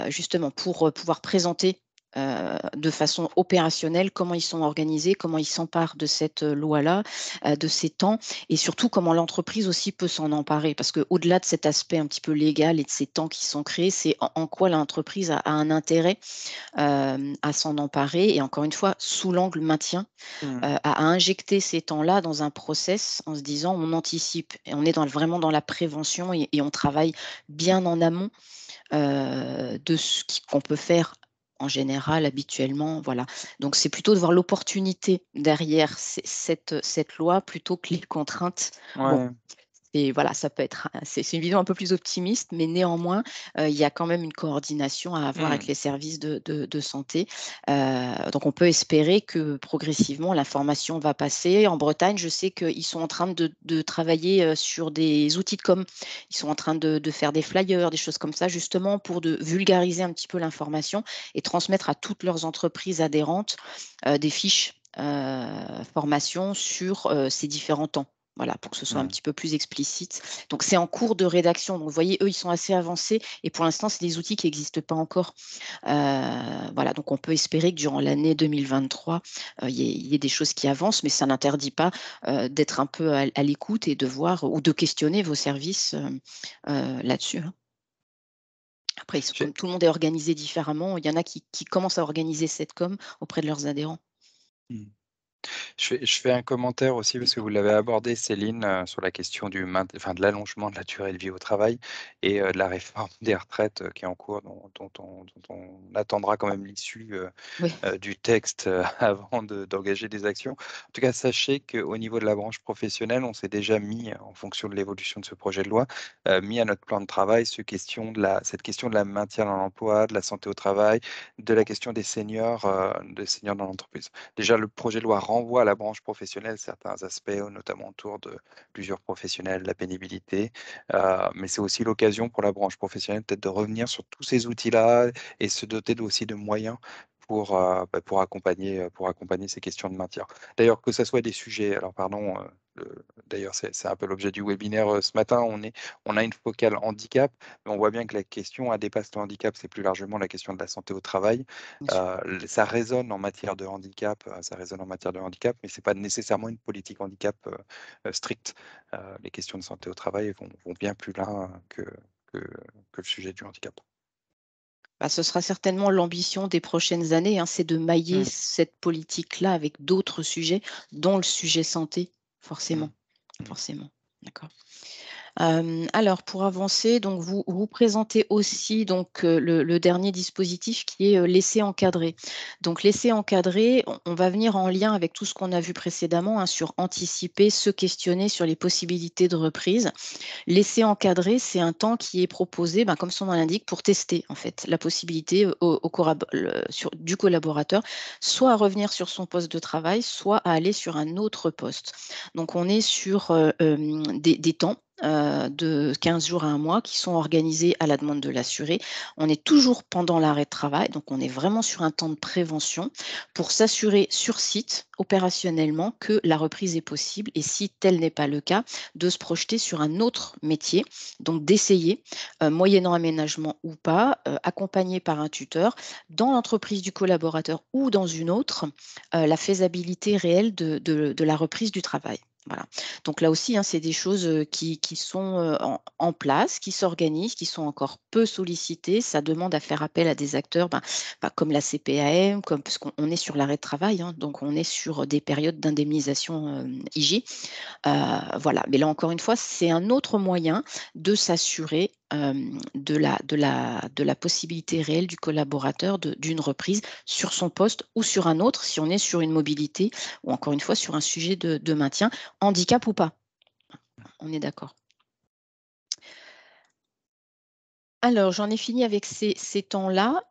justement pour, pouvoir présenter, de façon opérationnelle comment ils sont organisés, comment ils s'emparent de cette, loi-là, de ces temps et surtout comment l'entreprise aussi peut s'en emparer. Parce qu'au-delà de cet aspect un petit peu légal et de ces temps qui sont créés, c'est en quoi l'entreprise a un intérêt à s'en emparer et encore une fois, sous l'angle maintien, Mhm. à injecter ces temps-là dans un process en se disant on anticipe et on est vraiment dans la prévention et on travaille bien en amont de ce qu'on peut faire en général, habituellement, voilà. Donc c'est plutôt de voir l'opportunité derrière cette loi plutôt que les contraintes. Bon, Ouais. et voilà, ça peut être c'est une vision un peu plus optimiste, mais néanmoins, il y a quand même une coordination à avoir avec Mhm. les services de santé. Donc on peut espérer que progressivement l'information va passer. En Bretagne, je sais qu'ils sont en train de travailler, sur des outils de com. Ils sont en train de faire des flyers, des choses comme ça, justement pour de vulgariser un petit peu l'information et transmettre à toutes leurs entreprises adhérentes, des fiches, formation sur, ces différents temps. Voilà, pour que ce soit un Mhm. petit peu plus explicite. Donc c'est en cours de rédaction. Donc vous voyez, eux, ils sont assez avancés et pour l'instant, c'est des outils qui n'existent pas encore. Voilà, donc on peut espérer que durant l'année 2023, il y ait des choses qui avancent, mais ça n'interdit pas, d'être un peu à l'écoute et de voir ou de questionner vos services, là-dessus, hein. Après, J'ai- comme tout le monde est organisé différemment, il y en a qui commencent à organiser cette com auprès de leurs adhérents. Mhm. Je fais un commentaire aussi parce que vous l'avez abordé, Céline, sur la question enfin, de l'allongement de la durée de vie au travail et de la réforme des retraites qui est en cours, dont on attendra quand même l'issue Oui, du texte avant d'engager des actions. En tout cas, sachez qu'au niveau de la branche professionnelle, on s'est déjà mis, en fonction de l'évolution de ce projet de loi, mis à notre plan de travail cette question de la maintien dans l'emploi, de la santé au travail, de la question des seniors dans l'entreprise. Déjà, le projet de loi renvoie à la branche professionnelle certains aspects, notamment autour de l'usure professionnelle, la pénibilité, mais c'est aussi l'occasion pour la branche professionnelle peut-être de revenir sur tous ces outils-là et se doter aussi de moyens pour accompagner ces questions de maintien. D'ailleurs, que ce soit des sujets, alors pardon, d'ailleurs c'est un peu l'objet du webinaire ce matin, on a une focale handicap, mais on voit bien que la question elle dépasse le handicap, c'est plus largement la question de la santé au travail. bien sûr. Ça résonne en matière de handicap, mais c'est pas nécessairement une politique handicap stricte. Les questions de santé au travail vont bien plus loin que, que le sujet du handicap. Bah, ce sera certainement l'ambition des prochaines années, hein, c'est de mailler Mm, cette politique-là avec d'autres sujets, dont le sujet santé, mm, forcément, mm. forcément. D'accord. Alors pour avancer, donc vous présentez aussi donc, le dernier dispositif qui est, l'essai encadré. Donc l'essai encadré, on va venir en lien avec tout ce qu'on a vu précédemment, hein, sur anticiper, se questionner sur les possibilités de reprise. L'essai encadré, c'est un temps qui est proposé, comme son nom l'indique, pour tester en fait la possibilité du collaborateur, soit à revenir sur son poste de travail, soit à aller sur un autre poste. Donc on est sur des temps de 15 jours à un mois qui sont organisés à la demande de l'assuré. On est toujours pendant l'arrêt de travail, donc on est vraiment sur un temps de prévention pour s'assurer sur site, opérationnellement, que la reprise est possible et si tel n'est pas le cas, de se projeter sur un autre métier, donc d'essayer, moyennant aménagement ou pas, accompagné par un tuteur, dans l'entreprise du collaborateur ou dans une autre, la faisabilité réelle de la reprise du travail. Voilà. Donc là aussi, hein, c'est des choses qui sont en place, qui s'organisent, qui sont encore peu sollicitées. Ça demande à faire appel à des acteurs comme la CPAM, parce qu'on est sur l'arrêt de travail, hein, donc on est sur des périodes d'indemnisation IG. Voilà, mais là encore une fois, c'est un autre moyen de s'assurer de la possibilité réelle du collaborateur d'une reprise sur son poste ou sur un autre, si on est sur une mobilité ou encore une fois sur un sujet de maintien, handicap ou pas. On est d'accord. Alors, j'en ai fini avec ces temps-là.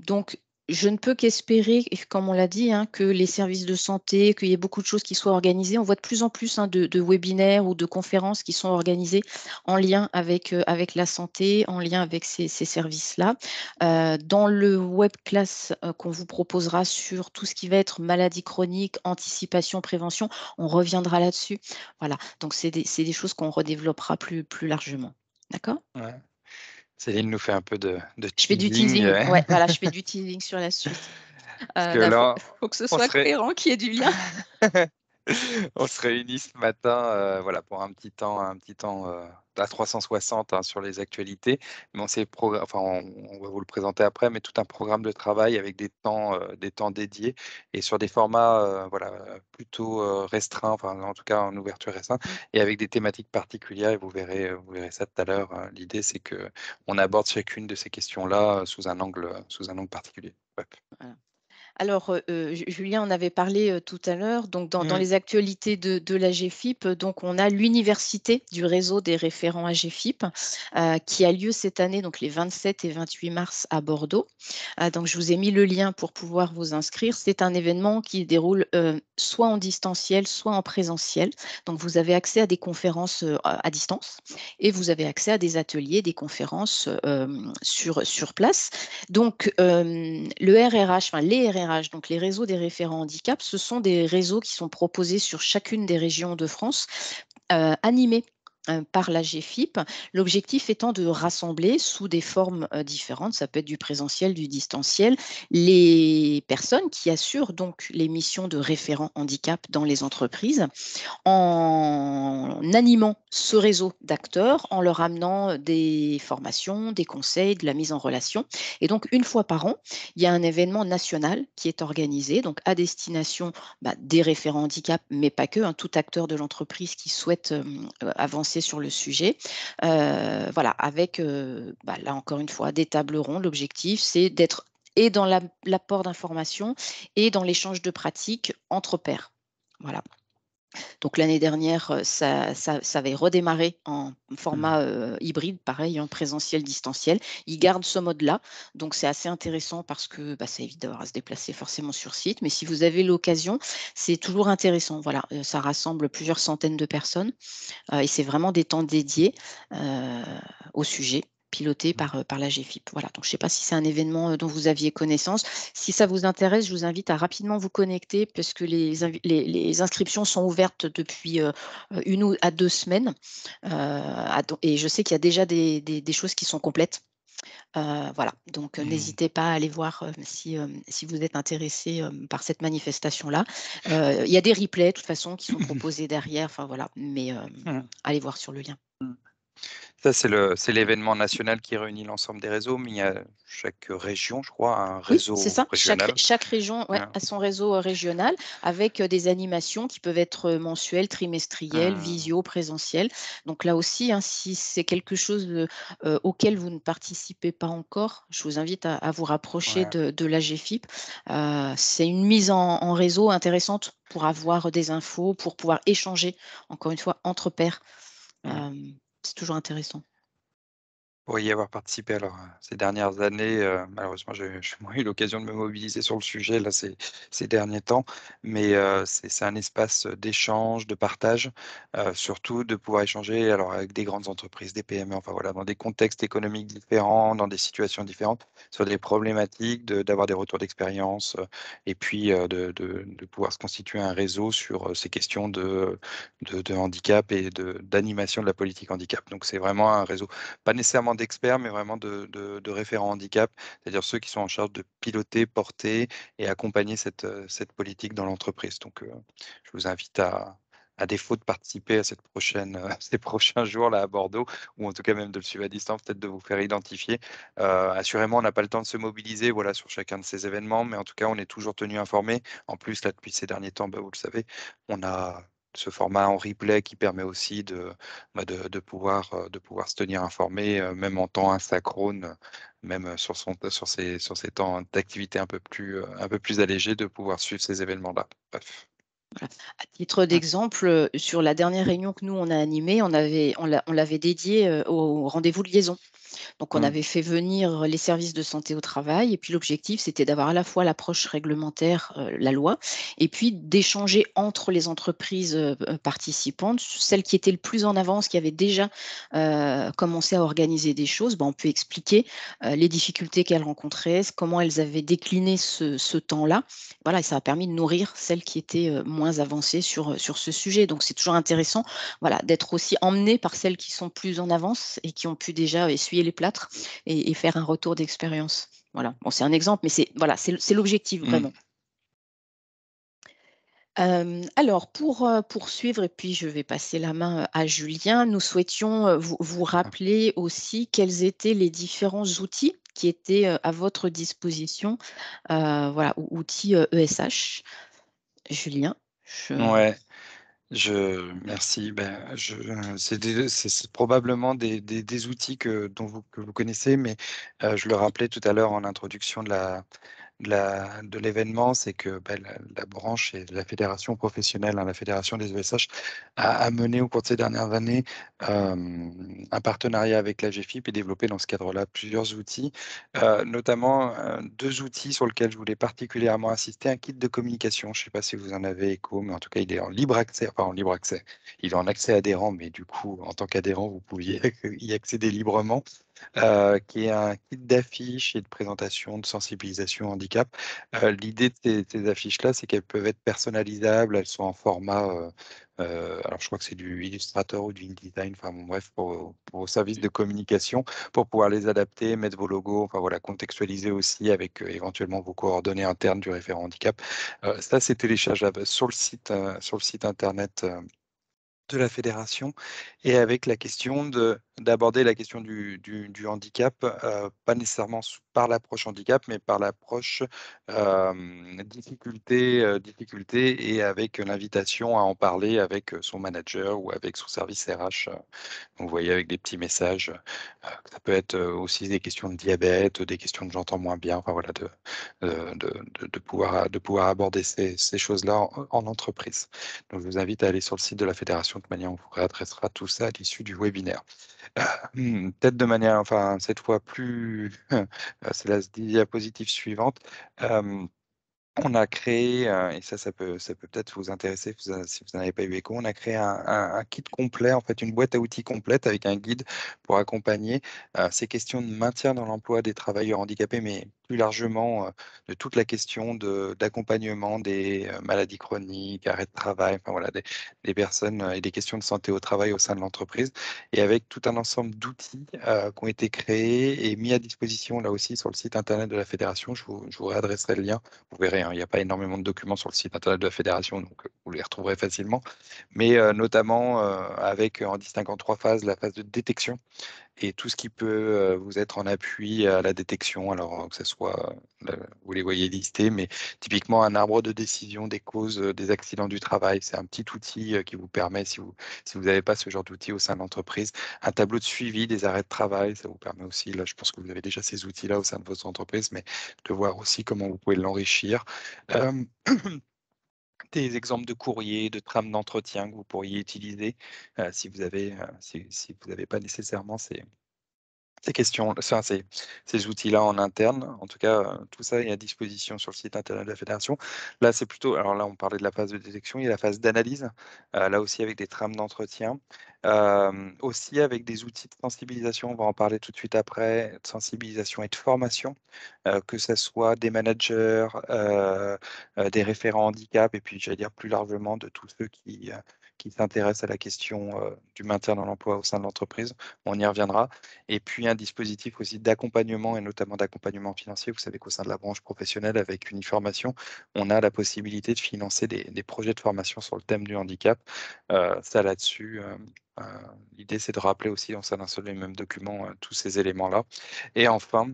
Donc, je ne peux qu'espérer, et comme on l'a dit, hein, que les services de santé, qu'il y ait beaucoup de choses qui soient organisées. On voit de plus en plus, hein, de webinaires ou de conférences qui sont organisées en lien avec la santé, en lien avec ces services-là. Dans le webclass qu'on vous proposera sur tout ce qui va être maladie chronique, anticipation, prévention, on reviendra là-dessus. Voilà, donc c'est des choses qu'on redéveloppera plus largement. D'accord ? Ouais. Céline nous fait un peu de Je fais du teasing. teasing, ouais, voilà, je fais du teasing sur la suite. Parce que Là, là, faut que ce on soit serait, cohérent, qu'il y ait du lien. on se réunit ce matin, voilà, pour un petit temps à 360, hein, sur les actualités. Mais enfin, on va vous le présenter après, mais tout un programme de travail avec des temps dédiés et sur des formats, voilà, plutôt restreints, enfin, en tout cas en ouverture restreinte, et avec des thématiques particulières. Et vous verrez ça tout à l'heure. L'idée, c'est que on aborde chacune de ces questions-là sous un angle particulier. Ouais. Voilà. Alors, Julien en avait parlé tout à l'heure, donc dans Mm. les actualités de l'AGFIP, donc on a l'université du réseau des référents AGFIP qui a lieu cette année, donc les 27 et 28 mars à Bordeaux. Donc je vous ai mis le lien pour pouvoir vous inscrire. C'est un événement qui déroule soit en distanciel, soit en présentiel. Donc vous avez accès à des conférences à distance et vous avez accès à des ateliers, des conférences sur place. Donc, le RRH, enfin les RRH, donc les réseaux des référents handicap, ce sont des réseaux qui sont proposés sur chacune des régions de France, animés par la GFIP. L'objectif étant de rassembler sous des formes différentes, ça peut être du présentiel, du distanciel, les personnes qui assurent donc les missions de référent handicap dans les entreprises, en animant ce réseau d'acteurs, en leur amenant des formations, des conseils, de la mise en relation. Et donc, une fois par an, il y a un événement national qui est organisé, donc à destination des référents handicap, mais pas que, hein, tout acteur de l'entreprise qui souhaite avancer sur le sujet. Voilà, avec, là encore une fois, des tables rondes. L'objectif, c'est d'être et dans l'apport d'informations et dans l'échange de pratiques entre pairs. Voilà. Donc l'année dernière, ça avait redémarré en format hybride, pareil, en présentiel, distanciel. Ils gardent ce mode-là, donc c'est assez intéressant parce que ça évite d'avoir à se déplacer forcément sur site. Mais si vous avez l'occasion, c'est toujours intéressant. Voilà, ça rassemble plusieurs centaines de personnes et c'est vraiment des temps dédiés au sujet, piloté par la GFIP. Voilà, donc je ne sais pas si c'est un événement dont vous aviez connaissance. Si ça vous intéresse, je vous invite à rapidement vous connecter parce que les inscriptions sont ouvertes depuis 1 ou 2 semaines. Et je sais qu'il y a déjà des choses qui sont complètes. Voilà, donc n'hésitez pas à aller voir si vous êtes intéressé par cette manifestation-là. Il y a des replays, de toute façon, qui sont proposés derrière. Enfin voilà, mais allez voir sur le lien. Ça, c'est l'événement national qui réunit l'ensemble des réseaux, mais il y a chaque région, je crois, un Oui, c'est réseau ça. régional. Chaque région, ouais, Hein. a son réseau régional avec des animations qui peuvent être mensuelles, trimestrielles, Hum, visio, présentielles. Donc là aussi, hein, si c'est quelque chose auquel vous ne participez pas encore, je vous invite à vous rapprocher ouais. de la GFIP. C'est une mise en réseau intéressante pour avoir des infos, pour pouvoir échanger, encore une fois, entre pairs. Hum. Euh, c'est toujours intéressant. Pour y avoir participé alors, ces dernières années, malheureusement, j'ai moins eu l'occasion de me mobiliser sur le sujet là ces derniers temps, mais c'est un espace d'échange, de partage, surtout de pouvoir échanger alors avec des grandes entreprises, des PME, enfin voilà, dans des contextes économiques différents, dans des situations différentes, sur des problématiques, d'avoir des retours d'expérience, et puis de pouvoir se constituer un réseau sur ces questions de handicap et d'animation de la politique handicap. Donc c'est vraiment un réseau pas nécessairement d'experts, mais vraiment de référents handicap, c'est-à-dire ceux qui sont en charge de piloter, porter et accompagner cette politique dans l'entreprise. Donc, je vous invite à défaut de participer à cette ces prochains jours là à Bordeaux, ou en tout cas même de le suivre à distance, peut-être de vous faire identifier. Assurément, on n'a pas le temps de se mobiliser voilà, sur chacun de ces événements, mais en tout cas, on est toujours tenu informé. En plus, là, depuis ces derniers temps, bah, vous le savez, on a ce format en replay qui permet aussi de pouvoir se tenir informé, même en temps asynchrone, même sur ces temps d'activité un peu plus allégés, de pouvoir suivre ces événements-là. Bref. Voilà. À titre Mm. d'exemple, sur la dernière réunion que nous on a animée, on l'avait dédiée au rendez-vous de liaison. Donc, on Mm. avait fait venir les services de santé au travail et puis l'objectif, c'était d'avoir à la fois l'approche réglementaire, la loi et puis d'échanger entre les entreprises, participantes, celles qui étaient le plus en avance, qui avaient déjà, commencé à organiser des choses, ben, on peut expliquer, les difficultés qu'elles rencontraient, comment elles avaient décliné ce temps-là. Voilà et ça a permis de nourrir celles qui étaient, moins avancées sur ce sujet. Donc c'est toujours intéressant, voilà, d'être aussi emmené par celles qui sont plus en avance et qui ont pu déjà essuyer les plâtres et faire un retour d'expérience. Voilà. Bon, c'est un exemple, mais c'est voilà, c'est l'objectif Mm. vraiment. Alors pour, poursuivre et puis je vais passer la main, à Julien, nous souhaitions, vous rappeler aussi quels étaient les différents outils qui étaient, à votre disposition, voilà, outils, ESH. Julien, je Ouais, merci. Ben, c'est probablement des outils que vous connaissez, mais je le rappelais tout à l'heure en introduction de l'événement, c'est que ben, la branche et la fédération professionnelle, hein, la fédération des ESH, a mené au cours de ces dernières années un partenariat avec la GFIP et développé dans ce cadre-là plusieurs outils, notamment deux outils sur lesquels je voulais particulièrement insister. Un kit de communication, je ne sais pas si vous en avez écho, mais en tout cas, il est en libre accès, enfin en libre accès, il est en accès adhérent, mais du coup, en tant qu'adhérent, vous pouviez y accéder librement, qui est un kit d'affiches et de présentation, de sensibilisation au handicap. L'idée de ces affiches-là, c'est qu'elles peuvent être personnalisables, elles sont en format, alors je crois que c'est du Illustrator ou du InDesign, enfin bon, bref, pour vos services de communication, pour pouvoir les adapter, mettre vos logos, enfin voilà, contextualiser aussi avec éventuellement vos coordonnées internes du référent handicap. Ça, c'est téléchargeable sur le site internet de la fédération, et avec la question d'aborder la question du handicap, pas nécessairement par l'approche handicap, mais par l'approche difficulté, et avec l'invitation à en parler avec son manager ou avec son service RH. Vous voyez, avec des petits messages. Ça peut être aussi des questions de diabète, des questions de j'entends moins bien, enfin voilà, de pouvoir aborder ces choses-là en entreprise. Donc, je vous invite à aller sur le site de la fédération, de manière on vous réadressera tout ça à l'issue du webinaire. Peut-être de manière, enfin, cette fois plus, c'est la diapositive suivante. Euh, on a créé, et ça peut peut-être vous intéresser si vous n'en avez pas eu écho, on a créé un kit complet, en fait, une boîte à outils complète avec un guide pour accompagner ces questions de maintien dans l'emploi des travailleurs handicapés, mais plus largement de toute la question d'accompagnement des maladies chroniques, arrêt de travail, enfin voilà, des personnes et des questions de santé au travail au sein de l'entreprise, et avec tout un ensemble d'outils qui ont été créés et mis à disposition là aussi sur le site internet de la fédération. Je vous réadresserai le lien. Vous verrez, hein, il n'y a pas énormément de documents sur le site internet de la fédération, donc vous les retrouverez facilement, mais notamment avec, en distinguant 3 phases, la phase de détection et tout ce qui peut vous être en appui à la détection, alors que ce soit, vous les voyez listés, mais typiquement un arbre de décision des causes des accidents du travail, c'est un petit outil qui vous permet, si vous n'avez pas ce genre d'outil au sein de l'entreprise, un tableau de suivi des arrêts de travail, ça vous permet aussi, là je pense que vous avez déjà ces outils-là au sein de votre entreprise, mais de voir aussi comment vous pouvez l'enrichir. Euh, Des exemples de courriers, de trames d'entretien que vous pourriez utiliser si vous avez, si vous n'avez pas nécessairement ces questions, enfin, ces outils-là en interne. En tout cas, tout ça est à disposition sur le site internet de la fédération. Là, c'est plutôt, alors là, on parlait de la phase de détection, il y a la phase d'analyse, là aussi avec des trames d'entretien, aussi avec des outils de sensibilisation, on va en parler tout de suite après, de sensibilisation et de formation, que ce soit des managers, des référents handicap, et puis j'allais dire plus largement de tous ceux qui s'intéressent à la question du maintien dans l'emploi au sein de l'entreprise. On y reviendra. Et puis un dispositif aussi d'accompagnement et notamment d'accompagnement financier. Vous savez qu'au sein de la branche professionnelle, avec Uniformation, on a la possibilité de financer des projets de formation sur le thème du handicap. Ça là-dessus, l'idée c'est de rappeler aussi au sein d'un seul et même document tous ces éléments-là. Et enfin,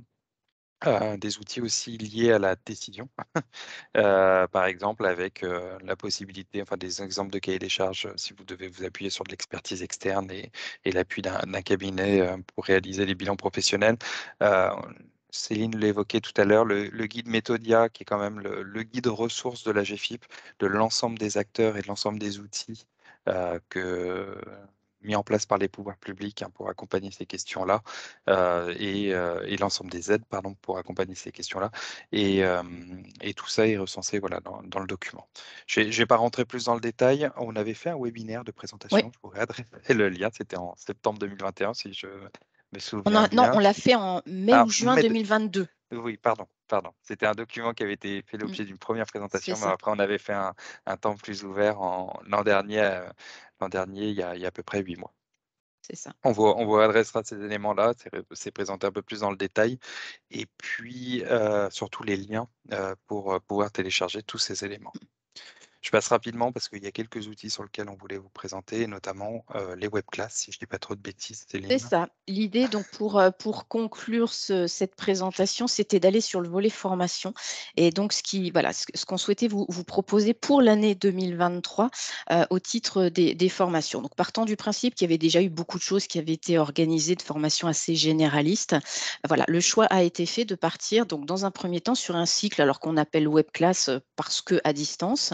des outils aussi liés à la décision. Par exemple, avec la possibilité, enfin des exemples de cahier des charges, si vous devez vous appuyer sur de l'expertise externe et l'appui d'un cabinet pour réaliser les bilans professionnels. Euh, Céline l'évoquait tout à l'heure, le guide Méthodia, qui est quand même le guide ressources de la GFIP, de l'ensemble des acteurs et de l'ensemble des outils mis en place par les pouvoirs publics pour accompagner ces questions-là, et l'ensemble des aides, pardon, pour accompagner ces questions-là. Et tout ça est recensé voilà, dans le document. Je ne vais pas rentrer plus dans le détail. On avait fait un webinaire de Oui. présentation. Je pourrais adresser le lien. C'était en septembre 2021, si je me souviens Non, bien. on l'a fait en mai Ah, ou juin 2022. oui, pardon. C'était un document qui avait été fait l'objet d'une première C'est présentation, mais ça, après on avait fait un temps plus ouvert l'an dernier, il y a à peu près 8 mois. c'est ça. On vous adressera ces éléments-là, c'est présenté un peu plus dans le détail, et puis surtout les liens pour pouvoir télécharger tous ces éléments. Je passe rapidement parce qu'il y a quelques outils sur lesquels on voulait vous présenter, notamment les webclass, si je ne dis pas trop de bêtises, C'est Céline. ça. L'idée, donc, pour conclure cette présentation, c'était d'aller sur le volet formation. Et donc, voilà, ce qu'on souhaitait vous proposer pour l'année 2023 au titre des formations. Donc, partant du principe qu'il y avait déjà eu beaucoup de choses qui avaient été organisées de formation assez généralistes, voilà, le choix a été fait de partir, donc, dans un premier temps, sur un cycle, alors qu'on appelle webclass parce que à distance.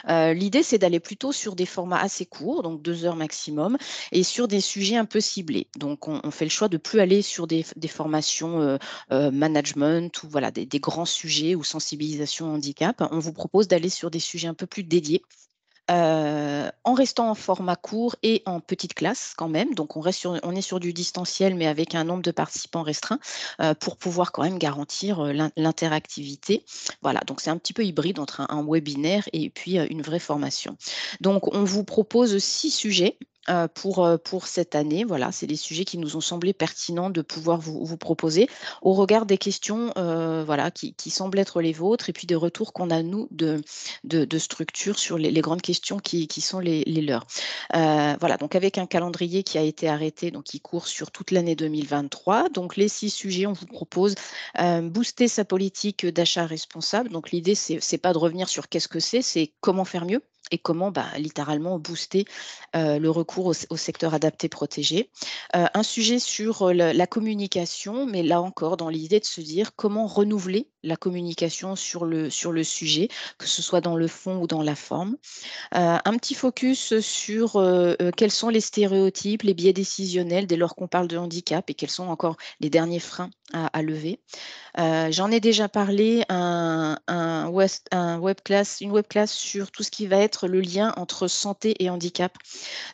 L'idée, c'est d'aller plutôt sur des formats assez courts, donc 2 heures maximum, et sur des sujets un peu ciblés. Donc, on fait le choix de plus aller sur des formations management ou voilà, des grands sujets ou sensibilisation au handicap. On vous propose d'aller sur des sujets un peu plus dédiés. En restant en format court et en petite classe quand même. Donc, on est sur du distanciel, mais avec un nombre de participants restreint pour pouvoir quand même garantir l'interactivité. Voilà, donc c'est un petit peu hybride entre un webinaire et puis une vraie formation. Donc, on vous propose 6 sujets pour cette année. Voilà, c'est des sujets qui nous ont semblé pertinents de pouvoir vous proposer au regard des questions voilà, qui semblent être les vôtres et puis des retours qu'on a, nous, de structure sur les grandes questions qui sont les leurs. Voilà, donc avec un calendrier qui a été arrêté, donc qui court sur toute l'année 2023. Donc les 6 sujets, on vous propose booster sa politique d'achat responsable. Donc l'idée, c'est pas de revenir sur qu'est-ce que c'est comment faire mieux et comment littéralement booster le recours au secteur adapté protégé. Un sujet sur la communication, mais là encore dans l'idée de se dire comment renouveler la communication sur le sujet, que ce soit dans le fond ou dans la forme. Un petit focus sur quels sont les stéréotypes, les biais décisionnels dès lors qu'on parle de handicap et quels sont encore les derniers freins à lever. J'en ai déjà parlé, une web classe sur tout ce qui va être le lien entre santé et handicap.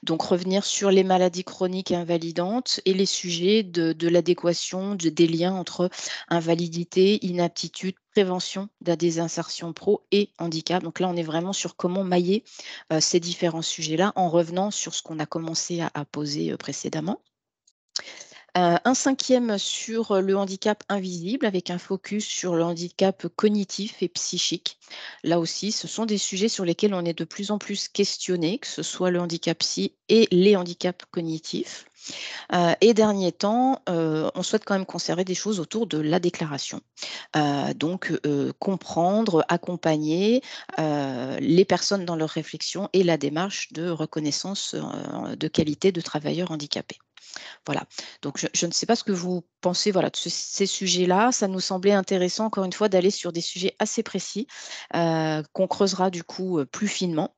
Donc revenir sur les maladies chroniques et invalidantes et les sujets de l'adéquation des liens entre invalidité, inaptitude, prévention de la désinsertion pro et handicap. Donc là, on est vraiment sur comment mailler ces différents sujets-là en revenant sur ce qu'on a commencé à poser précédemment. Un 5e sur le handicap invisible avec un focus sur le handicap cognitif et psychique. Là aussi, ce sont des sujets sur lesquels on est de plus en plus questionné, que ce soit le handicap psy et les handicaps cognitifs. Et dernier temps, on souhaite quand même conserver des choses autour de la déclaration. Donc, comprendre, accompagner les personnes dans leur réflexion et la démarche de reconnaissance de qualité de travailleurs handicapés. Voilà, donc je ne sais pas ce que vous pensez voilà, de ces sujets-là. Ça nous semblait intéressant, encore une fois, d'aller sur des sujets assez précis qu'on creusera du coup plus finement,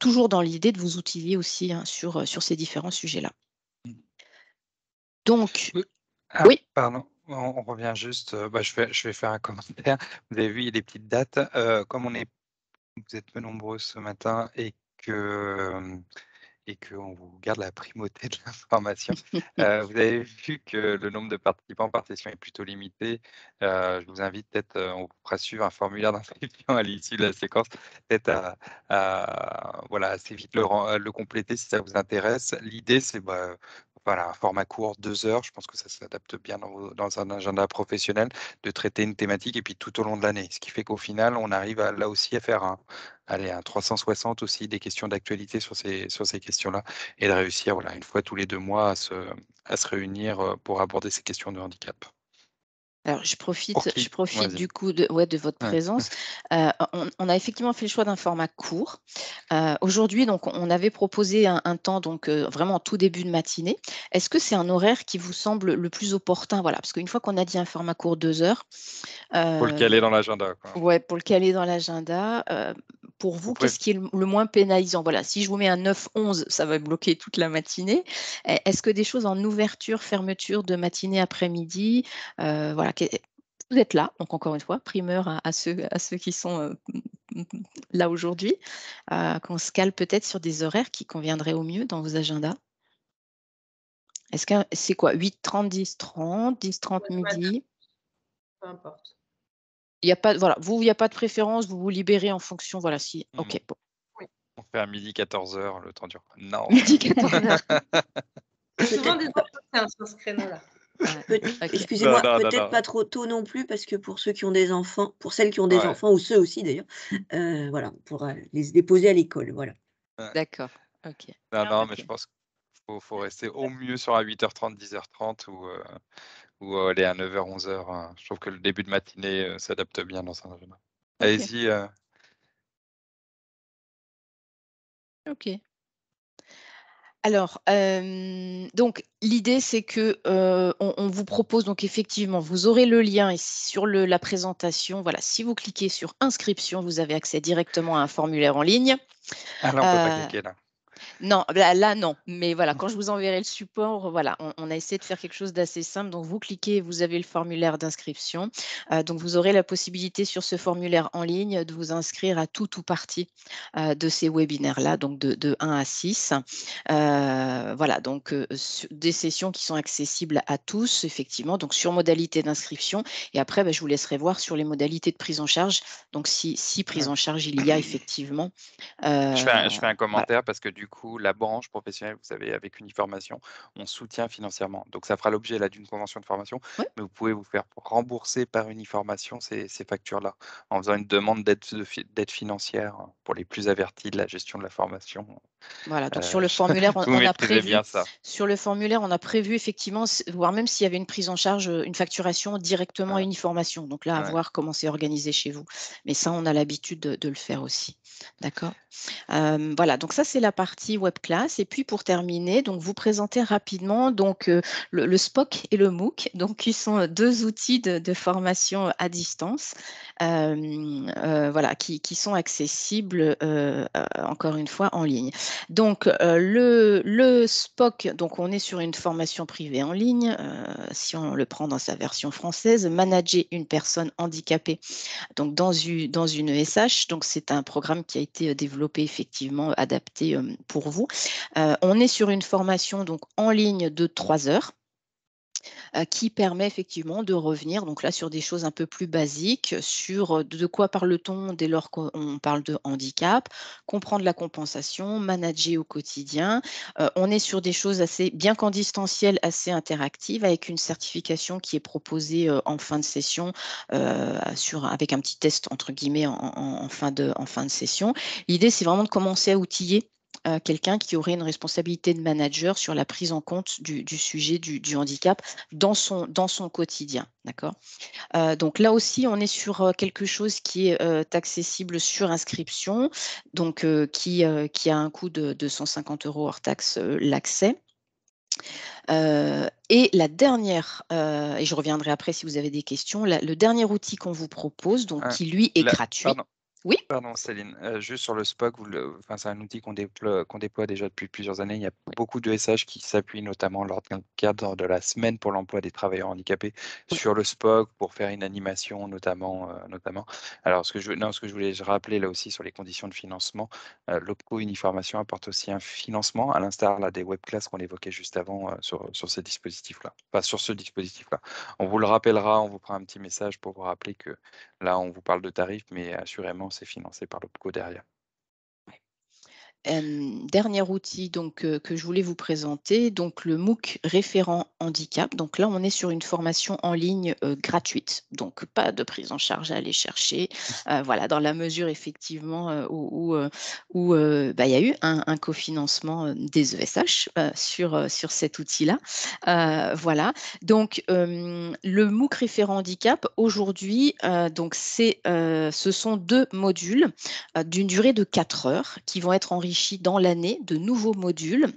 toujours dans l'idée de vous outiller aussi hein, sur ces différents sujets-là. Donc, Oui. Ah, oui, pardon, on revient juste, je vais faire un commentaire. Vous avez vu, il y a des petites dates. Comme vous êtes peu nombreux ce matin et qu'on vous garde la primauté de l'information, vous avez vu que le nombre de participants par session est plutôt limité. Je vous invite peut-être, on vous fera suivre un formulaire d'inscription à l'issue de la séquence, peut-être voilà, assez vite le compléter si ça vous intéresse. L'idée, c'est voilà, un format court, 2 heures. Je pense que ça s'adapte bien dans un agenda professionnel de traiter une thématique et puis tout au long de l'année. Ce qui fait qu'au final, on arrive là aussi à faire un 360 aussi des questions d'actualité sur ces questions-là et de réussir, voilà, une fois tous les 2 mois à se réunir pour aborder ces questions de handicap. alors je Pour profite qui? du Vas-y. coup de votre Ouais. présence. On a effectivement fait le choix d'un format court. Aujourd'hui, donc on avait proposé un temps donc vraiment en tout début de matinée. Est-ce que c'est un horaire qui vous semble le plus opportun? Voilà, parce qu'une fois qu'on a dit un format court 2 heures, Faut le caler dans l'agenda, quoi. ouais, pour le caler dans l'agenda, pour Vous vous, préf qu'est-ce qui est le moins pénalisant? Voilà, si je vous mets un 9-11, ça va bloquer toute la matinée. Est-ce que des choses en ouverture, fermeture de matinée, après-midi, voilà, vous êtes là, donc encore une fois, primeur à ceux qui sont, là aujourd'hui, qu'on se cale peut-être sur des horaires qui conviendraient au mieux dans vos agendas? Est-ce que c'est quoi? 8:30, 10:30, 10:30, Ouais, le matin, midi? peu importe. Il y a pas voilà, vous, il y a pas de préférence, vous vous libérez en fonction, voilà, si mmh, OK, bon. Oui. on fait à 12h-14h, le temps dure. Non. Midi 14:00. Souvent Peut-être des pas, entretiens sur ce créneau-là. Ouais, OK. Non, excusez-moi, non, non, peut-être non. pas trop tôt non plus parce que pour ceux qui ont des enfants, pour celles qui ont des Ouais, enfants ou ceux aussi d'ailleurs, voilà, pour, les déposer à l'école, voilà. ouais. D'accord. OK, Non, Alors, non, mais je OK. pense qu'il faut rester au mieux sur un 8h30, 10h30 ou aller à 9h, 11h, hein. Je trouve que le début de matinée, s'adapte bien dans un agenda. OK, Allez-y, OK. Alors, donc l'idée, c'est que, on vous propose donc effectivement, vous aurez le lien et sur la présentation, voilà, si vous cliquez sur inscription, vous avez accès directement à un formulaire en ligne. ah là, on peut pas Heu cliquer là. Non, là non, mais voilà, quand je vous enverrai le support, voilà, on a essayé de faire quelque chose d'assez simple. Donc vous cliquez, vous avez le formulaire d'inscription. Donc vous aurez la possibilité sur ce formulaire en ligne de vous inscrire à tout ou partie, de ces webinaires-là, donc de 1 à 6. Voilà, donc des sessions qui sont accessibles à tous, effectivement, donc sur modalité d'inscription et après, bah, je vous laisserai voir sur les modalités de prise en charge. Donc si prise Ouais. en charge il y a effectivement, Je fais un voilà. commentaire parce que du coup, la branche professionnelle, vous savez, avec Uniformation, on soutient financièrement. Donc ça fera l'objet là d'une convention de formation, Ouais. mais vous pouvez vous faire rembourser par Uniformation ces factures-là, en faisant une demande d'aide financière pour les plus avertis de la gestion de la formation. Voilà, donc sur le formulaire, Vous maîtrisez bien ça. sur le formulaire, on a prévu effectivement, voire même s'il y avait une prise en charge, une facturation directement à Ouais, Uniformation. Donc là, à ouais. voir comment c'est organisé chez vous. Mais ça, on a l'habitude de le faire aussi. D'accord. Voilà, donc ça, c'est la partie web class. Et puis pour terminer, donc vous présentez rapidement donc, le SPOC et le MOOC, donc qui sont deux outils de formation à distance, voilà, qui sont accessibles, encore une fois, en ligne. Donc, le SPOC, donc on est sur une formation privée en ligne, si on le prend dans sa version française, manager une personne handicapée donc dans une ESH. Donc c'est un programme qui a été développé effectivement, adapté pour vous. On est sur une formation donc en ligne de 3 heures. Qui permet effectivement de revenir donc là sur des choses un peu plus basiques, sur de quoi parle-t-on dès lors qu'on parle de handicap, comprendre la compensation, manager au quotidien. On est sur des choses assez, bien qu'en distanciel, assez interactives avec une certification qui est proposée en fin de session, avec un petit test entre guillemets en fin de session. L'idée, c'est vraiment de commencer à outiller quelqu'un qui aurait une responsabilité de manager sur la prise en compte du sujet du handicap dans son quotidien. D'accord. Donc là aussi, on est sur quelque chose qui est accessible sur inscription, donc qui a un coût de 150 € hors taxe, l'accès. Et la dernière, et je reviendrai après si vous avez des questions, le dernier outil qu'on vous propose, donc qui lui est gratuit. Oui. Pardon Céline, juste sur le SPOC, c'est un outil qu'on déploie déjà depuis plusieurs années. Il y a beaucoup de SH qui s'appuient notamment lors d'un cadre de la semaine pour l'emploi des travailleurs handicapés sur le SPOC pour faire une animation notamment. Alors ce que je voulais rappeler là aussi sur les conditions de financement, l'OPCO Uniformation apporte aussi un financement à l'instar là, des webclass qu'on évoquait juste avant sur ces dispositifs-là. Enfin sur ce dispositif-là. On vous le rappellera, on vous fera un petit message pour vous rappeler que là, on vous parle de tarifs, mais assurément, c'est financé par l'OPCO derrière. Dernier outil donc, que je voulais vous présenter, donc le MOOC référent handicap. Donc là, on est sur une formation en ligne gratuite, donc pas de prise en charge à aller chercher. Voilà, dans la mesure effectivement où il y a eu un cofinancement des ESH sur cet outil-là. Voilà, donc le MOOC référent handicap aujourd'hui, donc ce sont 2 modules d'une durée de 4 heures qui vont être enrichis dans l'année de nouveaux modules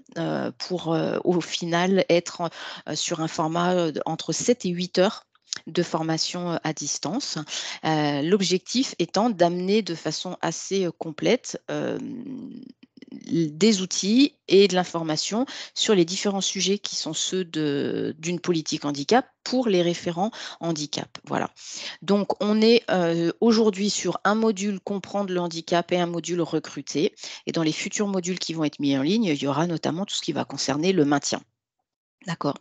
pour au final être sur un format entre 7 et 8 heures de formation à distance. L'objectif étant d'amener de façon assez complète des outils et de l'information sur les différents sujets qui sont ceux d'une politique handicap pour les référents handicap. Voilà. Donc, on est aujourd'hui sur un module comprendre le handicap et un module recruter. Et dans les futurs modules qui vont être mis en ligne, il y aura notamment tout ce qui va concerner le maintien. D'accord.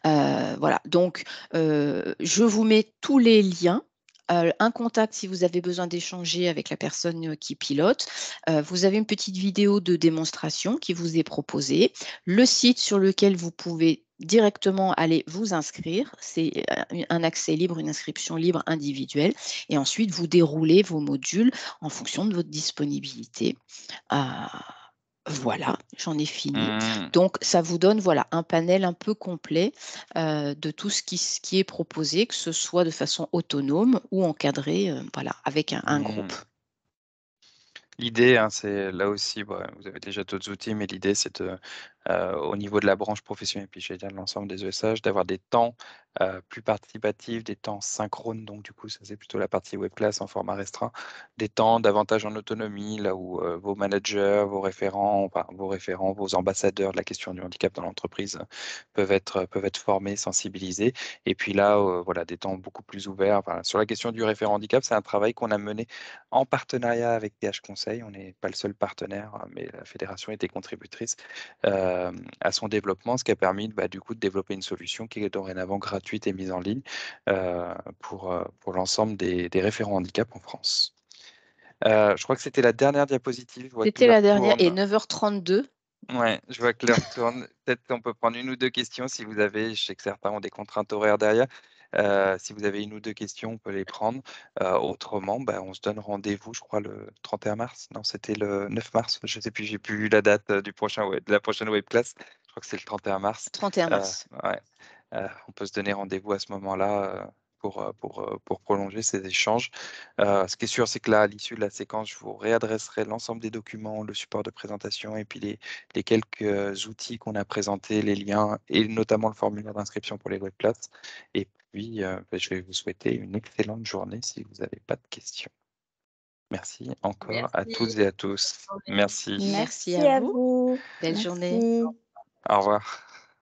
Voilà. Donc, je vous mets tous les liens. Un contact si vous avez besoin d'échanger avec la personne qui pilote. Vous avez une petite vidéo de démonstration qui vous est proposée. Le site sur lequel vous pouvez directement aller vous inscrire. C'est un accès libre, une inscription libre individuelle. Et ensuite, vous déroulez vos modules en fonction de votre disponibilité. Voilà, j'en ai fini. Donc, ça vous donne voilà, un panel un peu complet de tout ce qui est proposé, que ce soit de façon autonome ou encadré voilà, avec un groupe. L'idée, c'est là aussi, vous avez déjà d'autres outils, mais l'idée, c'est au niveau de la branche professionnelle, puis je vais dire de l'ensemble des ESH, d'avoir des temps plus participatifs, des temps synchrones, donc du coup, ça c'est plutôt la partie web class en format restreint, des temps davantage en autonomie, là où vos managers, vos référents, vos ambassadeurs de la question du handicap dans l'entreprise peuvent être formés, sensibilisés. Et puis là, voilà, des temps beaucoup plus ouverts. Enfin, sur la question du référent handicap, c'est un travail qu'on a mené en partenariat avec TH Conseil. On n'est pas le seul partenaire, mais la fédération était contributrice à son développement, ce qui a permis du coup de développer une solution qui est dorénavant gratuite et mise en ligne pour l'ensemble des référents handicap en France. Je crois que c'était la dernière diapositive. C'était la dernière et 9h32. Ouais, je vois que l'heure tourne. Peut-être qu'on peut prendre une ou deux questions si vous avez, je sais que certains ont des contraintes horaires derrière. Si vous avez une ou deux questions, on peut les prendre. Autrement, bah, on se donne rendez-vous, je crois, le 31 mars. Non, c'était le 9 mars. Je sais plus, j'ai plus eu la date de la prochaine webclass. Je crois que c'est le 31 mars. 31 mars. Ouais. On peut se donner rendez-vous à ce moment-là pour prolonger ces échanges. Ce qui est sûr, c'est que là, à l'issue de la séquence, je vous réadresserai l'ensemble des documents, le support de présentation et puis les quelques outils qu'on a présentés, les liens et notamment le formulaire d'inscription pour les webclass. Et puis, je vais vous souhaiter une excellente journée si vous n'avez pas de questions. Merci encore à Merci. toutes et à tous. Merci. Merci Merci à à vous. vous. Belle journée. Merci. Au revoir.